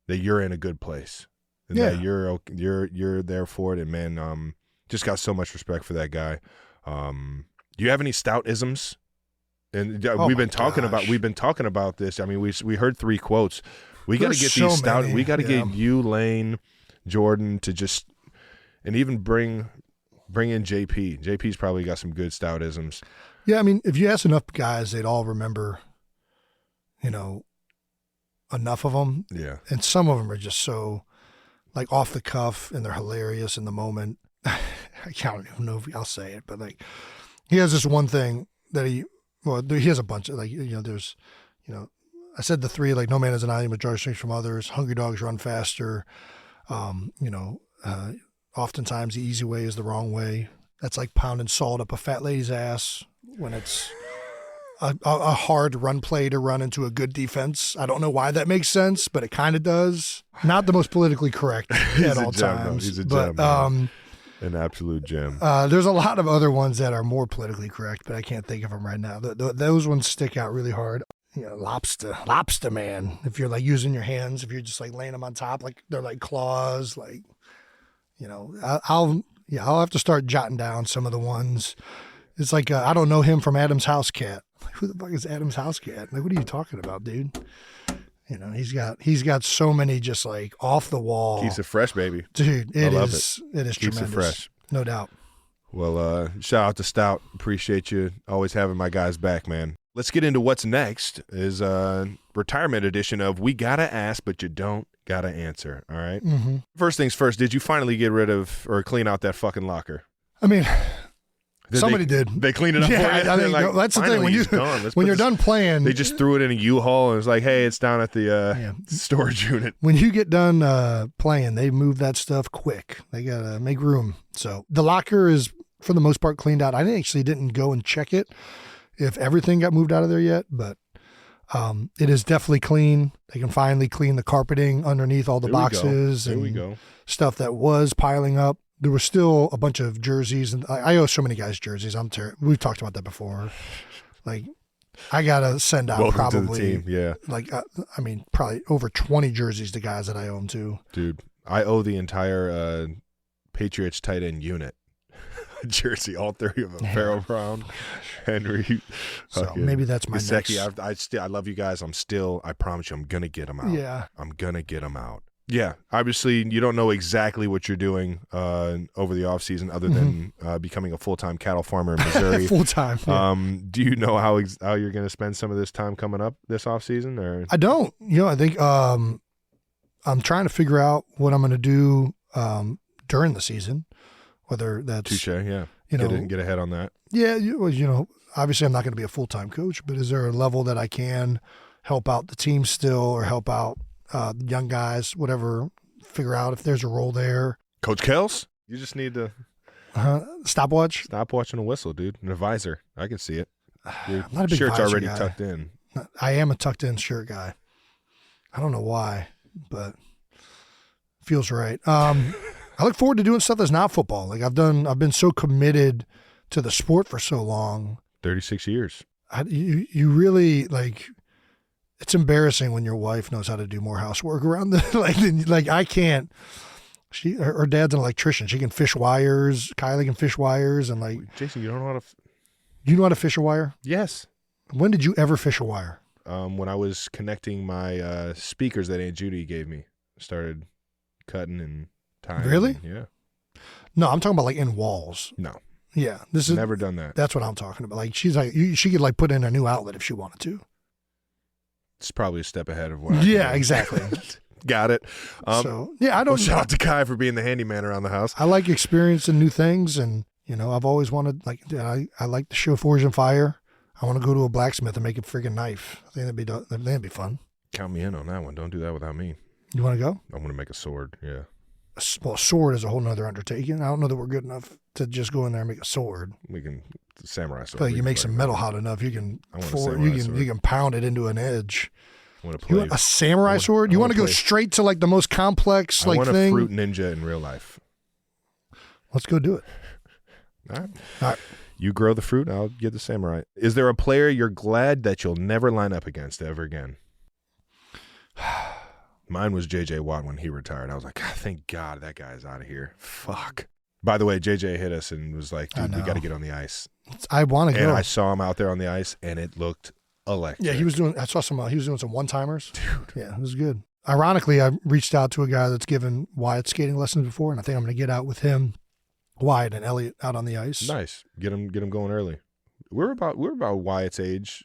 you're in a good place and that you're there for it. And man, just got so much respect for that guy. Do you have any Stout-isms? And we've been talking about this. I mean, we heard 3 quotes We got to get these stout. We got to yeah. get you, Lane, Jordan to just, and even bring in JP. JP's probably got some good stoutisms. Yeah, I mean, if you ask enough guys, they'd all remember, enough of them. Yeah. And some of them are just so, like, off the cuff, and they're hilarious in the moment. I don't even know if I'll say it, but, like, he has this one thing that he has a bunch of, like, there's, I said the three, like, no man is an island, but draws strength from others. Hungry dogs run faster. Oftentimes the easy way is the wrong way. That's like pounding salt up a fat lady's ass when it's a hard run play to run into a good defense. I don't know why that makes sense, but it kind of does. Not the most politically correct at all times. He's a gem, an absolute gem. There's a lot of other ones that are more politically correct, but I can't think of them right now. Those ones stick out really hard. Lobster man. If you're like using your hands, if you're just like laying them on top, like they're like claws, like, I'll have to start jotting down some of the ones. It's like, I don't know him from Adam's House Cat. Like, who the fuck is Adam's House Cat? Like, what are you talking about, dude? He's got so many just like off the wall. Keeps it fresh, baby. Dude, it is Keeps tremendous. it fresh. No doubt. Well, shout out to Stout. Appreciate you always having my guys back, man. Let's get into what's next is retirement edition of We Gotta Ask, But You Don't Gotta Answer, all right? Mm-hmm. First things first, did you finally get rid of or clean out that fucking locker? I mean, somebody did. They cleaned it up for you? I think like, that's the thing. When you're done playing. They just threw it in a U-Haul and it was like, hey, it's down at the storage unit. When you get done playing, they move that stuff quick. They got to make room. So the locker is, for the most part, cleaned out. I actually didn't go and check it if everything got moved out of there yet, but it is definitely clean. They can finally clean the carpeting underneath all the boxes and stuff that was piling up. There was still a bunch of jerseys, and I owe so many guys jerseys. We've talked about that before. Like, I gotta send out Welcome to the team. Yeah. Like, probably over 20 jerseys to guys that I owe them to. Dude, I owe the entire Patriots tight end unit jersey, all three of them. Farrell Brown, Henry. So maybe that's my Gesicki. next. I love you guys. I promise you, I'm going to get them out. Yeah. I'm going to get them out. Yeah. Obviously, you don't know exactly what you're doing over the offseason other than becoming a full-time cattle farmer in Missouri. Full-time. Yeah. Do you know how you're going to spend some of this time coming up this offseason? Or? I don't. I think I'm trying to figure out what I'm going to do during the season. Whether that's touche, yeah. Get ahead on that. Yeah, obviously I'm not going to be a full-time coach, but is there a level that I can help out the team still or help out young guys, whatever, figure out if there's a role there. Coach Kels, you just need to stopwatch and a whistle, dude. An advisor. I can see it. Your not a big shirt's already guy. tucked in. I am a tucked-in shirt guy. I don't know why, but it feels right. I look forward to doing stuff that's not football. Like I've been so committed to the sport for so long. 36 years. You really like. It's embarrassing when your wife knows how to do more housework around the like I can't. Her dad's an electrician. She can fish wires. Kylie can fish wires, and like Jason, you don't know how to. You know how to fish a wire? Yes. When did you ever fish a wire? When I was connecting my speakers that Aunt Judy gave me, started cutting and tying. Really? Yeah. No, I'm talking about like in walls. No. Yeah, this is never done that. That's what I'm talking about. Like she could like put in a new outlet if she wanted to. It's probably a step ahead of what. Yeah, exactly. Got it. So yeah, I don't. Shout out to Kai for being the handyman around the house. I like experiencing new things, and I've always wanted I like to show Forge and Fire. I want to go to a blacksmith and make a freaking knife. I think that'd be fun. Count me in on that one. Don't do that without me. You want to go? I want to make a sword. Yeah. Well, a sword is a whole nother undertaking. I don't know that we're good enough to just go in there and make a sword. We can samurai sword. But you make some metal hot enough, you can pound it into an edge. You want a samurai sword? You want to go straight to like the most complex thing? I want a fruit ninja in real life. Let's go do it. All right. You grow the fruit, I'll get the samurai. Is there a player you're glad that you'll never line up against ever again? Mine was J.J. Watt when he retired. I was like, thank God that guy's out of here. Fuck. By the way, J.J. hit us and was like, dude, we got to get on the ice. I want to go. And I saw him out there on the ice, and it looked electric. Yeah, he was doing some one-timers. Dude. Yeah, it was good. ironically, I reached out to a guy that's given Wyatt skating lessons before, and I think I'm going to get out with him, Wyatt and Elliot, out on the ice. Nice. Get him going early. We're about Wyatt's age.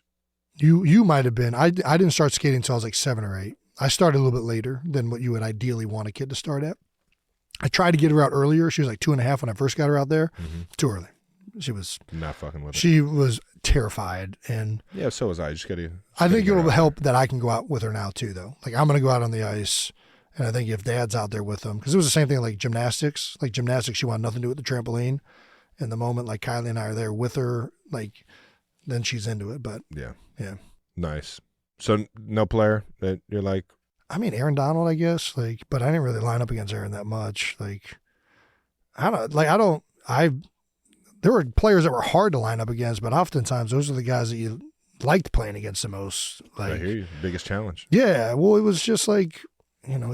You might have been. I didn't start skating until I was like 7 or 8. I started a little bit later than what you would ideally want a kid to start at. I tried to get her out earlier. She was like 2.5 when I first got her out there. Mm-hmm. Too early. She was not fucking with it. She was terrified, and yeah, so was I. I think it'll help that I can go out with her now too, though. Like I'm going to go out on the ice, and I think if Dad's out there with them, because it was the same thing like gymnastics. Like gymnastics, she wanted nothing to do with the trampoline. And the moment like Kylie and I are there with her, like then she's into it. But yeah. Nice. So no player that you're like. I mean, Aaron Donald, I guess. Like, but I didn't really line up against Aaron that much. Like, there were players that were hard to line up against, but oftentimes those are the guys that you liked playing against the most. Like, I hear you. Biggest challenge. Yeah. Well, it was just like, it meant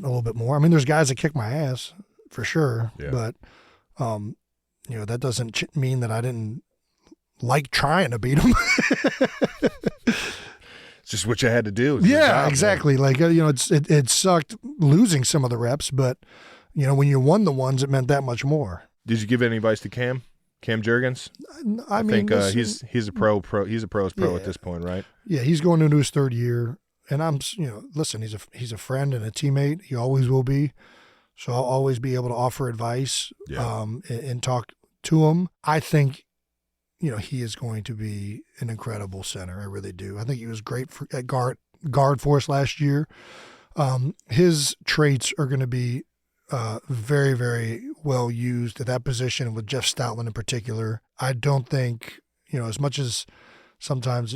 a little bit more. I mean, there's guys that kick my ass for sure, but, that doesn't mean that I didn't like trying to beat them. It's just what you had to do. Yeah, exactly. Man. Like, it sucked losing some of the reps, but, when you won the ones, it meant that much more. Did you give any advice to Cam Jurgens? I think he's a pro. He's a pro's pro at this point, right? Yeah, he's going into his 3rd year, and I'm, listen, he's a friend and a teammate. He always will be. So I'll always be able to offer advice and talk to him. I think, he is going to be an incredible center. I really do. I think he was great at guard for us last year. His traits are going to be very, very well used at that position with Jeff Stoutland in particular. I don't think, as much as sometimes,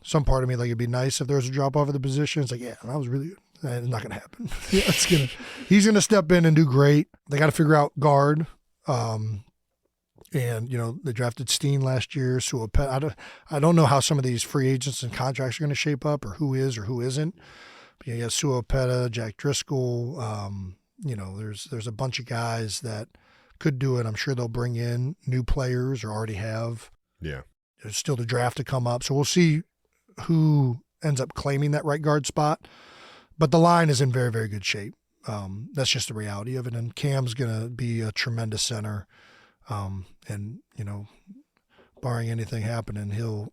some part of me, like, it'd be nice if there was a drop off of the position. It's like, yeah, that was really good. It's not going to happen. He's going to step in and do great. They got to figure out guard. And, they drafted Steen last year. So I don't know how some of these free agents and contracts are going to shape up or who is or who isn't. But you have Suopeta, Jack Driscoll. There's a bunch of guys that could do it. I'm sure they'll bring in new players or already have. Yeah. There's still the draft to come up. So we'll see who ends up claiming that right guard spot. But the line is in very, very good shape. That's just the reality of it. And Cam's going to be a tremendous center. And barring anything happening, he'll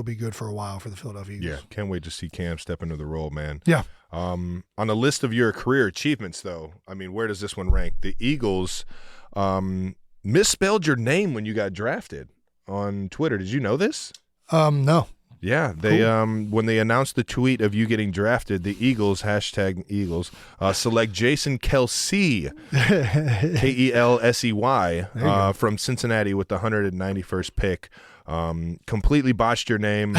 be good for a while for the Philadelphia Eagles. Yeah, can't wait to see Cam step into the role, man. Yeah. On the list of your career achievements, though, I mean, where does this one rank? The Eagles misspelled your name when you got drafted on Twitter. Did you know this? No. Yeah, they when they announced the tweet of you getting drafted, the Eagles, #Eagles, select Jason Kelce, Kelsey, from Cincinnati with the 191st pick. Completely botched your name,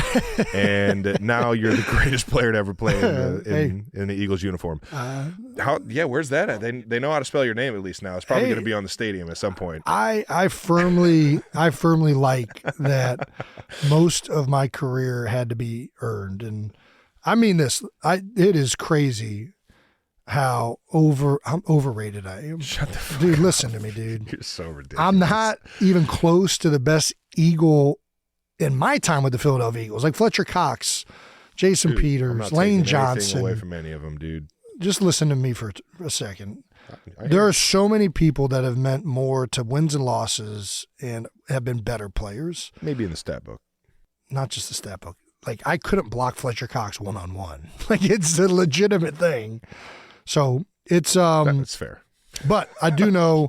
and now you're the greatest player to ever play in the Eagles uniform. Where's that at? They know how to spell your name at least now. It's probably going to be on the stadium at some point. I firmly like that. Most of my career had to be earned, and I mean this. It is crazy how overrated I am. Shut the fuck dude. up. Listen to me, dude. You're so ridiculous. I'm not even close to the best Eagle in my time with the Philadelphia Eagles, like Fletcher Cox, Jason Peters, Lane Johnson. Away from any of them, dude. Just listen to me for a second. There are so many people that have meant more to wins and losses and have been better players. Maybe in the stat book. Not just the stat book. Like, I couldn't block Fletcher Cox one-on-one. Like, it's a legitimate thing. So it's that's fair. But I do know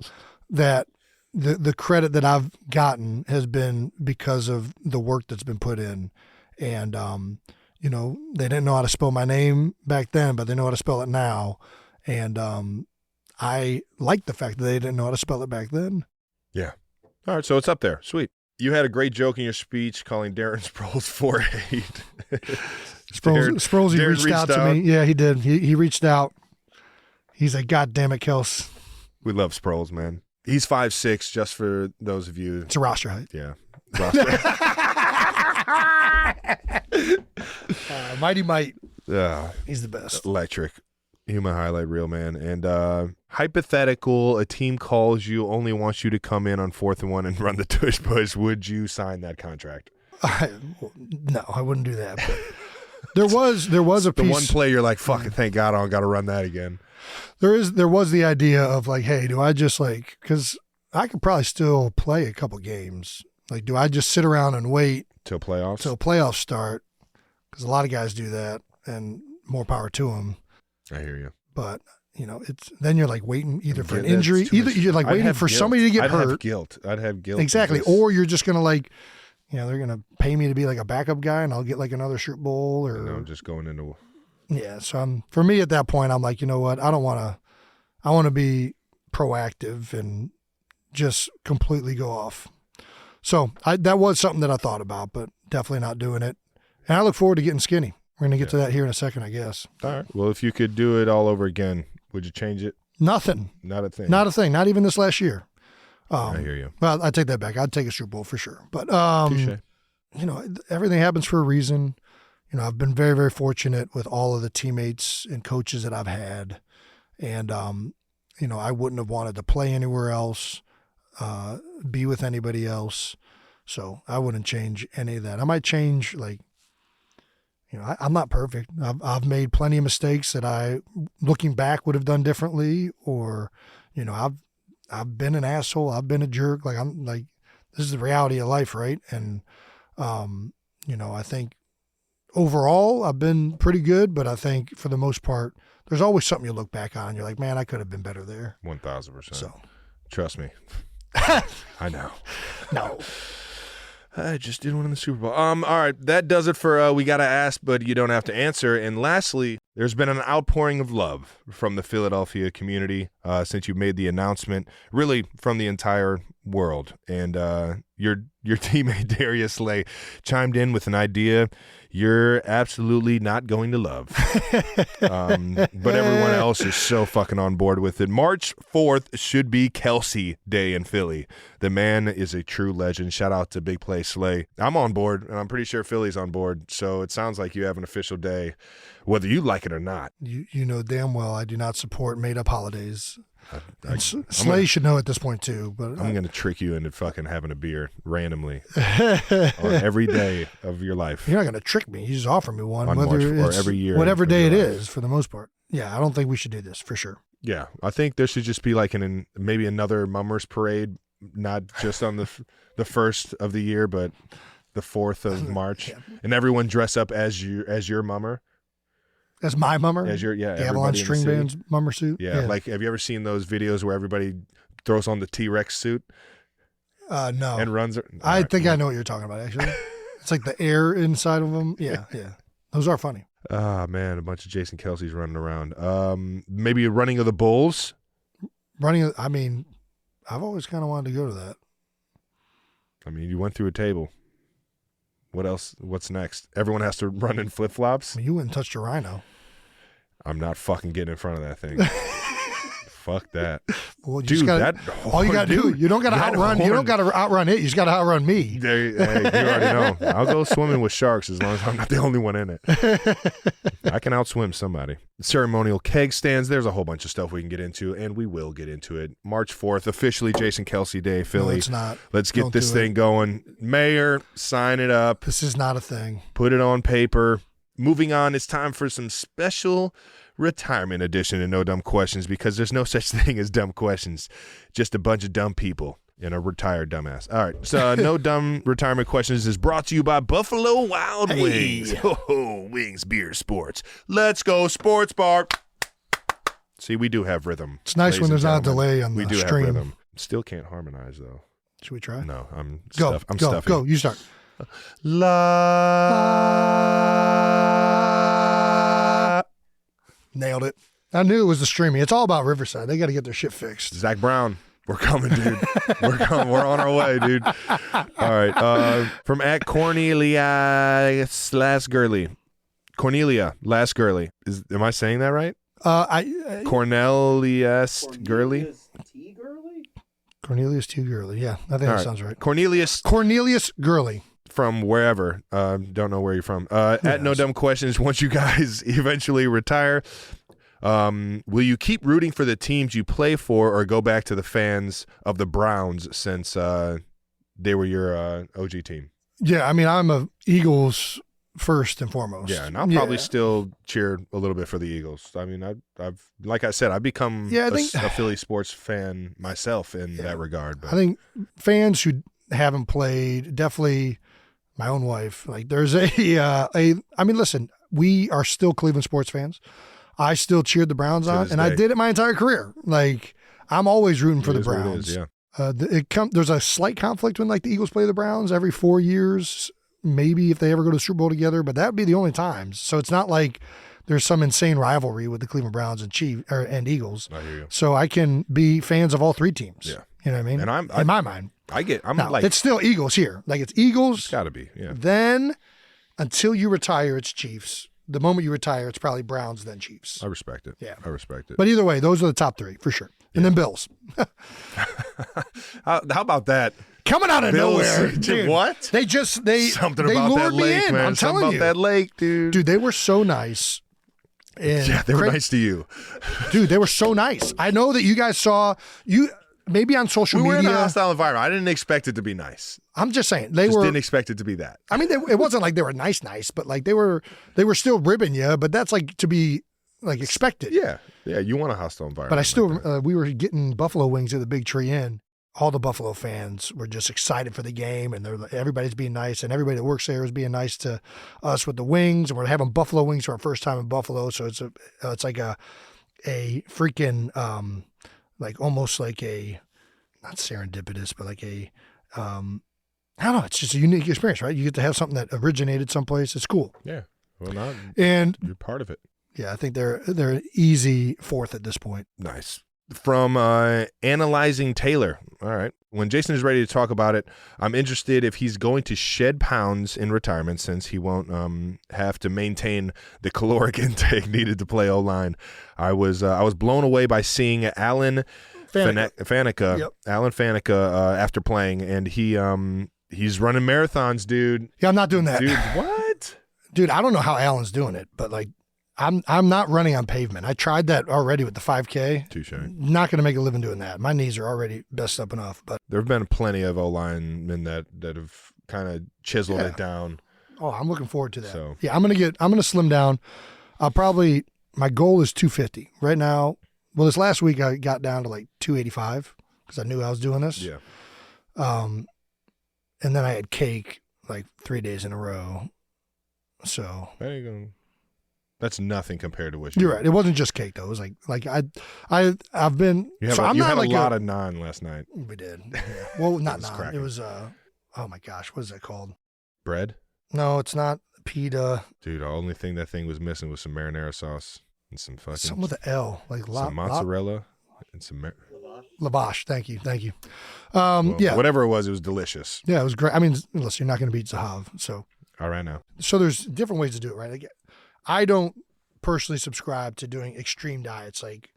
that the credit that I've gotten has been because of the work that's been put in. And they didn't know how to spell my name back then, but they know how to spell it now. And I like the fact that they didn't know how to spell it back then. Yeah. All right, so it's up there. Sweet. You had a great joke in your speech calling Darren Sproles 4'8". Sproles reached out to me. Yeah, he did. He reached out. He's like, God damn it, Kels. We love Sproles, man. He's 5'6", just for those of you. It's a roster height. Yeah. Roster height. Mighty Might. He's the best. Electric. Human highlight reel, man. And hypothetical, a team calls you, only wants you to come in on 4th and 1 and run the tush push. Would you sign that contract? No, I wouldn't do that. There was a piece. The one play you're like, fucking thank God I don't got to run that again. There was the idea of like, hey, do I just because I could probably still play a couple games. Like, do I just sit around and wait till playoffs start? Because a lot of guys do that, and more power to them. I hear you. But it's then you're like waiting either for an injury, either you're like waiting for somebody to get hurt. I'd have guilt. Exactly, or you're just gonna they're gonna pay me to be like a backup guy, and I'll get like another Super Bowl or just going into. Yeah, so for me at that point, I'm like, you know what? I want to be proactive and just completely go off. So that was something that I thought about, but definitely not doing it. And I look forward to getting skinny. We're going to get to that here in a second, I guess. All right. Well, if you could do it all over again, would you change it? Nothing. Not a thing. Not a thing. Not even this last year. I hear you. Well, I take that back. I'd take a Super Bowl for sure. But, Touché. Everything happens for a reason. I've been very, very fortunate with all of the teammates and coaches that I've had. And, I wouldn't have wanted to play anywhere else, be with anybody else. So I wouldn't change any of that. I might change, I'm not perfect. I've made plenty of mistakes that I, looking back, would have done differently. Or, I've been an asshole. I've been a jerk. This is the reality of life, right? And, I think overall I've been pretty good, but I think for the most part, there's always something you look back on and you're like, man, I could have been better there. 1,000%. So trust me. I know. No. I just didn't win the Super Bowl. All right, that does it for We Gotta Ask, but you don't have to answer. And lastly, there's been an outpouring of love from the Philadelphia community since you made the announcement, really from the entire world. And your teammate Darius Slay chimed in with an idea you're absolutely not going to love. But everyone else is so fucking on board with it. March 4th should be Kelce Day in Philly. The man is a true legend. Shout out to Big Play Slay. I'm on board, and I'm pretty sure Philly's on board. So it sounds like you have an official day, whether you like it or not. You know damn well I do not support made-up holidays. Slay should know at this point too, but I'm going to trick you into fucking having a beer randomly on every day of your life. You're not going to trick me. You just offer me one, on whether March, it's or every year, whatever day it is, for the most part. Yeah, I don't think we should do this for sure. Yeah, I think there should just be like maybe another mummers parade, not just on the first of the year, but the 4th of March, and everyone dress up as your mummer. As my mummer? As your Avalon String Band's mummer suit? Yeah, like have you ever seen those videos where everybody throws on the T-Rex suit? No. And runs? I think I know what you're talking about, actually. It's like the air inside of them. Yeah. Those are funny. Ah, man, a bunch of Jason Kelce's running around. Maybe a running of the Bulls? I've always kind of wanted to go to that. I mean, you went through a table. What else? What's next? Everyone has to run in flip-flops? You wouldn't touch a rhino. I'm not fucking getting in front of that thing. Fuck that. Well, dude, all you got to do, you don't got to outrun. You don't got to outrun it. You just got to outrun me. Hey, you already know. I'll go swimming with sharks as long as I'm not the only one in it. I can outswim somebody. Ceremonial keg stands. There's a whole bunch of stuff we can get into, and we will get into it. March 4th, officially Jason Kelce Day, Philly. No, it's not. Let's get this thing going. Mayor, sign it up. This is not a thing. Put it on paper. Moving on, it's time for some special retirement edition of No Dumb Questions, because there's no such thing as dumb questions, just a bunch of dumb people and a retired dumbass. All right, so No Dumb Retirement Questions is brought to you by Buffalo Wild Wings. Oh, wings, beer, sports. Let's go, sports bar. See, we do have rhythm. It's nice when there's not a delay on the stream. We do have rhythm. Still can't harmonize, though. Should we try? No, I'm stuffy. Go, you start. Nailed it. I knew it was the streaming. It's all about Riverside. They got to get their shit fixed. Zach Brown, we're coming, dude. We're coming. We're on our way, dude. All right. From at Cornelia Last Gurley. Cornelia Last Gurley. Am I saying that right? Cornelius Gurley. Cornelius T. Gurley. Yeah, I think that sounds right. Cornelius Gurley. From wherever. Don't know where you're from. At No Dumb Questions, once you guys eventually retire, will you keep rooting for the teams you play for, or go back to the fans of the Browns since they were your OG team? Yeah, I mean, I'm a Eagles first and foremost. Yeah, and I'll probably still cheer a little bit for the Eagles. I mean, I've like I said, I've become a Philly sports fan myself in that regard. But. I think fans who haven't played, definitely my own wife, like there's I mean, listen, we are still Cleveland sports fans. I still cheered the Browns on, and I did it my entire career. Like, I'm always rooting for the Browns. There's a slight conflict when like the Eagles play the Browns every 4 years. Maybe if they ever go to the Super Bowl together, but that would be the only times. So it's not like there's some insane rivalry with the Cleveland Browns and Eagles. I hear you. So I can be fans of all three teams. Yeah. You know what I mean? And in my mind. It's still Eagles here. Like it's Eagles. It's got to be, yeah. Then until you retire, it's Chiefs. The moment you retire, it's probably Browns, then Chiefs. I respect it. Yeah. I respect it. But either way, those are the top three for sure. And then Bills. How about that? Coming out of nowhere. Dude, what? Something about lured that lake, me in. man. I'm telling Something you. about that lake, dude. Dude, they were so nice. Yeah, they were nice to you. Dude, they were so nice. I know that you guys saw maybe on social media. We were in a hostile environment. I didn't expect it to be nice. I'm just saying didn't expect it to be that. I mean, it wasn't like they were nice, but like they were still ribbing you. But that's like to be like expected. Yeah. You want a hostile environment. But I still we were getting buffalo wings at the Big Tree Inn. All the Buffalo fans were just excited for the game, and everybody's being nice, and everybody that works there is being nice to us with the wings, and we're having buffalo wings for our first time in Buffalo, so it's like a freaking like almost like a not serendipitous, but like a I don't know, it's just a unique experience, right? You get to have something that originated someplace. It's cool. Yeah, and you're part of it. Yeah, I think they're an easy fourth at this point. Nice. From Analyzing Taylor. All right. When Jason is ready to talk about it, I'm interested if he's going to shed pounds in retirement since he won't have to maintain the caloric intake needed to play O-line. I was blown away by seeing Alan Faneca. Yep. Alan Faneca after playing, and he's running marathons, dude. Yeah, I'm not doing that. Dude, what? Dude, I don't know how Alan's doing it, but like I'm not running on pavement. I tried that already with the 5K. Touche. Not going to make a living doing that. My knees are already messed up enough. But there have been plenty of O-linemen that have kind of chiseled it down. Oh, I'm looking forward to that. So. Yeah, I'm gonna slim down. My goal is 250 right now. Well, this last week I got down to like 285 because I knew I was doing this. Yeah. And then I had cake like 3 days in a row. So there you go. That's nothing compared to what you're right. It wasn't just cake though. It was like I've been. You had a lot of naan last night. We did. Yeah. Well, not naan. Cracking. It was oh my gosh, what is that called? Bread? No, it's not pita. Dude, the only thing that thing was missing was some marinara sauce and some fucking something with the L, like some mozzarella and some lavash. Thank you. Yeah, whatever it was delicious. Yeah, it was great. I mean, listen, you're not going to beat Zahav, so. All right now. So there's different ways to do it, right? Like, I don't personally subscribe to doing extreme diets, like,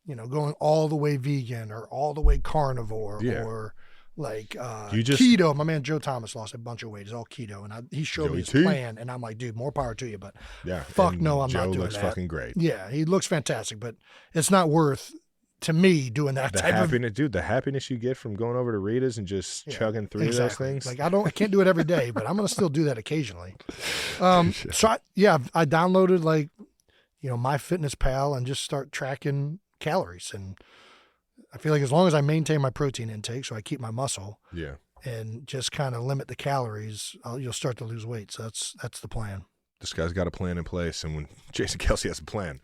going all the way vegan or all the way carnivore or like keto. My man Joe Thomas lost a bunch of weight. It's all keto, and he showed me his plan, and I'm like, dude, more power to you. But fuck no, I'm not doing that. Joe looks fucking great. Yeah, he looks fantastic, but it's not worth to me doing that the happiness you get from going over to Rita's and just chugging through those things. Like I can't do it every day, but I'm gonna still do that occasionally. So I downloaded like MyFitnessPal and just start tracking calories, and I feel like as long as I maintain my protein intake, so I keep my muscle, and just kind of limit the calories, you'll start to lose weight. So that's the plan. This guy's got a plan in place, and when Jason Kelce has a plan,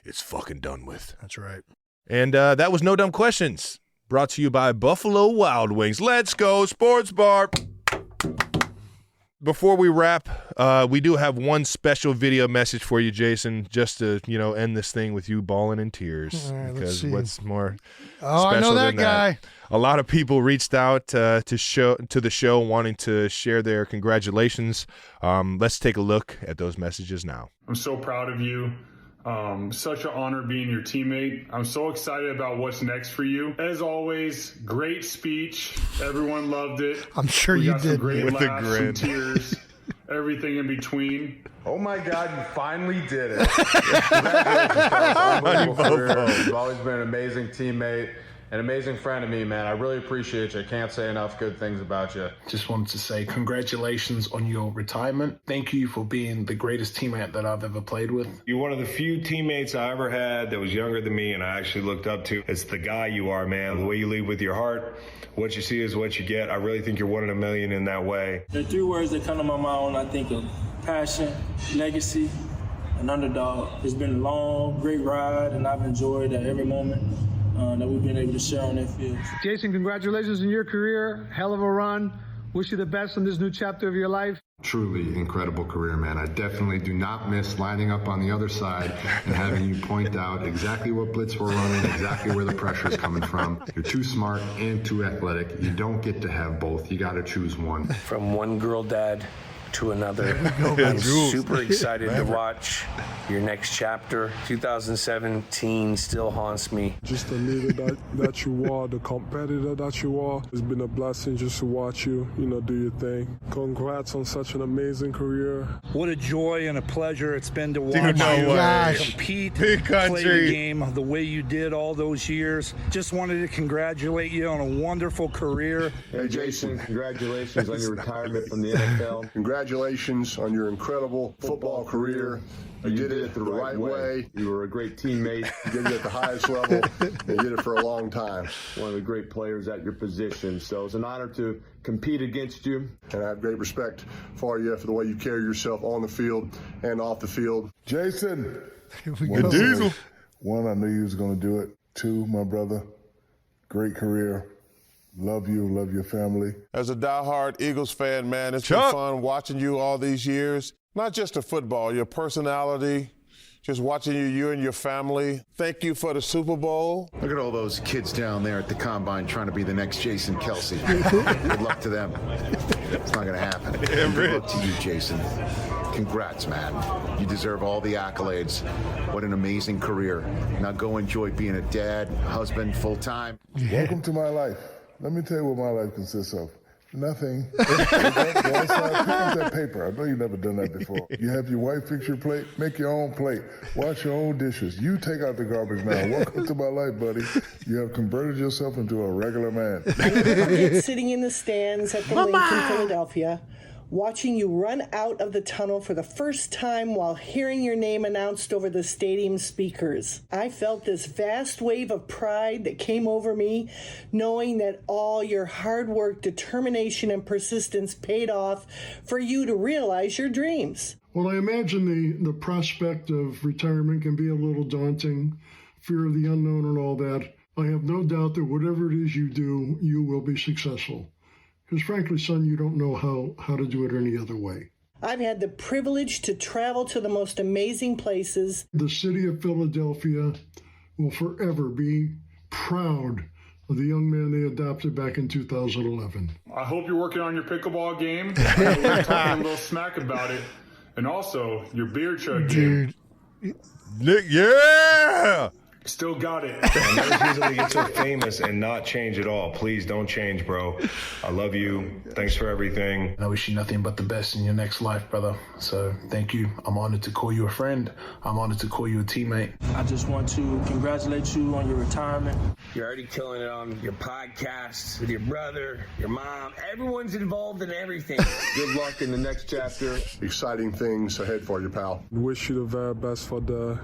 it's fucking done with. That's right. And that was No Dumb Questions, brought to you by Buffalo Wild Wings. Let's go, Sports Bar. Before we wrap, we do have one special video message for you, Jason, just to end this thing with you bawling in tears. Right, because what's more special I know that guy. A lot of people reached out to the show wanting to share their congratulations. Let's take a look at those messages now. I'm so proud of you. Such an honor being your teammate. I'm so excited about what's next for you. As always, great speech. Everyone loved it. I'm sure you did. Some great with laughs, the grin. some tears, everything in between. Oh my God, you finally did it. Congratulations, Unbelievable career. You've always been an amazing teammate. an amazing friend to me, man. I really appreciate you. I can't say enough good things about you. Just wanted to say congratulations on your retirement. Thank you for being the greatest teammate that I've ever played with. You're one of the few teammates I ever had that was younger than me and I actually looked up to. It's the guy you are, man. The way you lead with your heart. What you see is what you get. I really think you're one in a million in that way. There are three words that come to my mind when I think of passion, legacy, and underdog. It's been a long, great ride, and I've enjoyed every moment that we've been able to share on that field. Jason, congratulations on your career. Hell of a run. Wish you the best in this new chapter of your life. Truly incredible career, man. I definitely do not miss lining up on the other side and having you point out exactly what blitz we're running, exactly where the pressure is coming from. You're too smart and too athletic. You don't get to have both. You got to choose one. From one girl dad to another. I'm super excited to watch your next chapter. 2017 still haunts me. Just the leader that you are, the competitor that you are. It's been a blessing just to watch you, do your thing. Congrats on such an amazing career. What a joy and a pleasure it's been to watch you compete, play the game the way you did all those years. Just wanted to congratulate you on a wonderful career. Hey, Jason, congratulations on your retirement from the NFL. Congratulations on your incredible football career. You did it the right way. You were a great teammate. You did it at the highest level. You did it for a long time. One of the great players at your position. So it's an honor to compete against you. And I have great respect for you for the way you carry yourself on the field and off the field. Jason. Diesel. One, I knew you was going to do it. Two, my brother, great career. Love you, love your family. As a diehard Eagles fan, man, it's been fun watching you all these years. Not just the football, your personality, just watching you and your family. Thank you for the Super Bowl. Look at all those kids down there at the Combine trying to be the next Jason Kelce. Good luck to them. It's not going to happen. Good luck to you, Jason. Congrats, man. You deserve all the accolades. What an amazing career. Now go enjoy being a dad, husband, full-time. Welcome to my life. Let me tell you what my life consists of. Nothing. Go outside, pick up that paper. I know you've never done that before. You have your wife fix your plate, make your own plate, wash your own dishes. You take out the garbage now. Welcome to my life, buddy. You have converted yourself into a regular man. Sitting in the stands at the Link in Philadelphia, watching you run out of the tunnel for the first time while hearing your name announced over the stadium speakers. I felt this vast wave of pride that came over me, knowing that all your hard work, determination, and persistence paid off for you to realize your dreams. Well, I imagine the prospect of retirement can be a little daunting, fear of the unknown and all that. I have no doubt that whatever it is you do, you will be successful. Because frankly, son, you don't know how to do it any other way. I've had the privilege to travel to the most amazing places. The city of Philadelphia will forever be proud of the young man they adopted back in 2011. I hope you're working on your pickleball game. I know we're talking a little smack about it. And also, your beer chug game. Nick, yeah! Still got it. I never usually get so famous and not change at all. Please don't change, bro. I love you. Thanks for everything. I wish you nothing but the best in your next life, brother. So thank you. I'm honored to call you a friend. I'm honored to call you a teammate. I just want to congratulate you on your retirement. You're already killing it on your podcast with your brother, your mom. Everyone's involved in everything. Good luck in the next chapter. Exciting things ahead for you, pal. Wish you the very best for the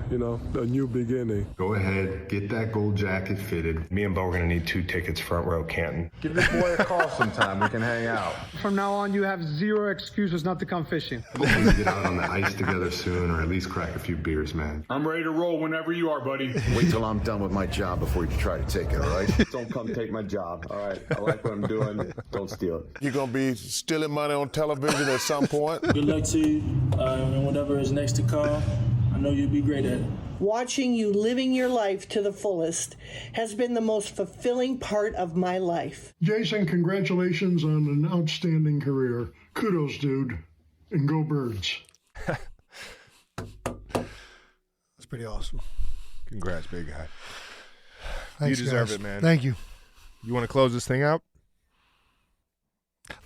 new beginning. Go ahead, get that gold jacket fitted. Me and Bo are going to need 2 tickets front row Canton. Give this boy a call sometime. We can hang out. From now on, you have 0 excuses not to come fishing. Let's get out on the ice together soon, or at least crack a few beers, man. I'm ready to roll whenever you are, buddy. Wait till I'm done with my job before you try to take it, all right? Don't come take my job, all right? I like what I'm doing. Don't steal it. You're going to be stealing money on television at some point. Good luck to you and whatever is next to come. I know you'll be great at it. Watching you living your life to the fullest has been the most fulfilling part of my life. Jason, congratulations on an outstanding career. Kudos, dude. And go Birds. That's pretty awesome. Congrats, big guy. Thanks, you deserve guys. it, man. Thank you. You want to close this thing out?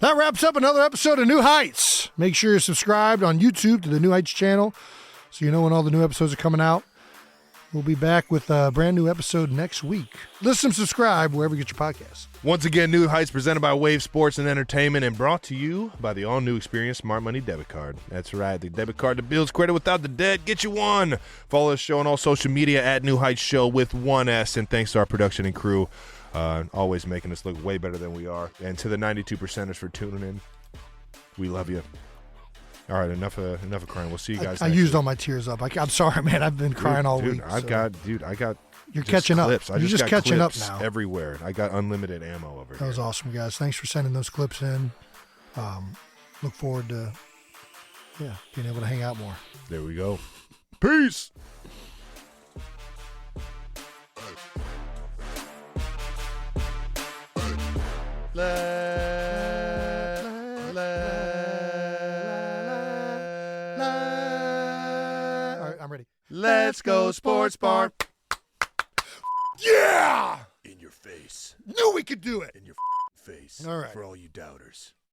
That wraps up another episode of New Heights. Make sure you're subscribed on YouTube to the New Heights channel so you know when all the new episodes are coming out. We'll be back with a brand new episode next week. Listen, subscribe wherever you get your podcasts. Once again, New Heights presented by Wave Sports and Entertainment and brought to you by the all-new Experience Smart Money debit card. That's right, the debit card that builds credit without the debt. Get you one. Follow the show on all social media at New Heights Show with one S. And thanks to our production and crew, always making us look way better than we are. And to the 92%ers for tuning in, we love you. All right, enough of crying. We'll see you guys. I used all my tears up. I'm sorry, man. I've been crying all week. I got. You're catching clips. up. You're just catching up now. Everywhere. I got unlimited ammo over here. That was awesome, guys. Thanks for sending those clips in. Look forward to being able to hang out more. There we go. Peace. All right, I'm ready. Let's go, Sports Bar. Yeah! In your face. Knew we could do it. In your face. All right. For all you doubters.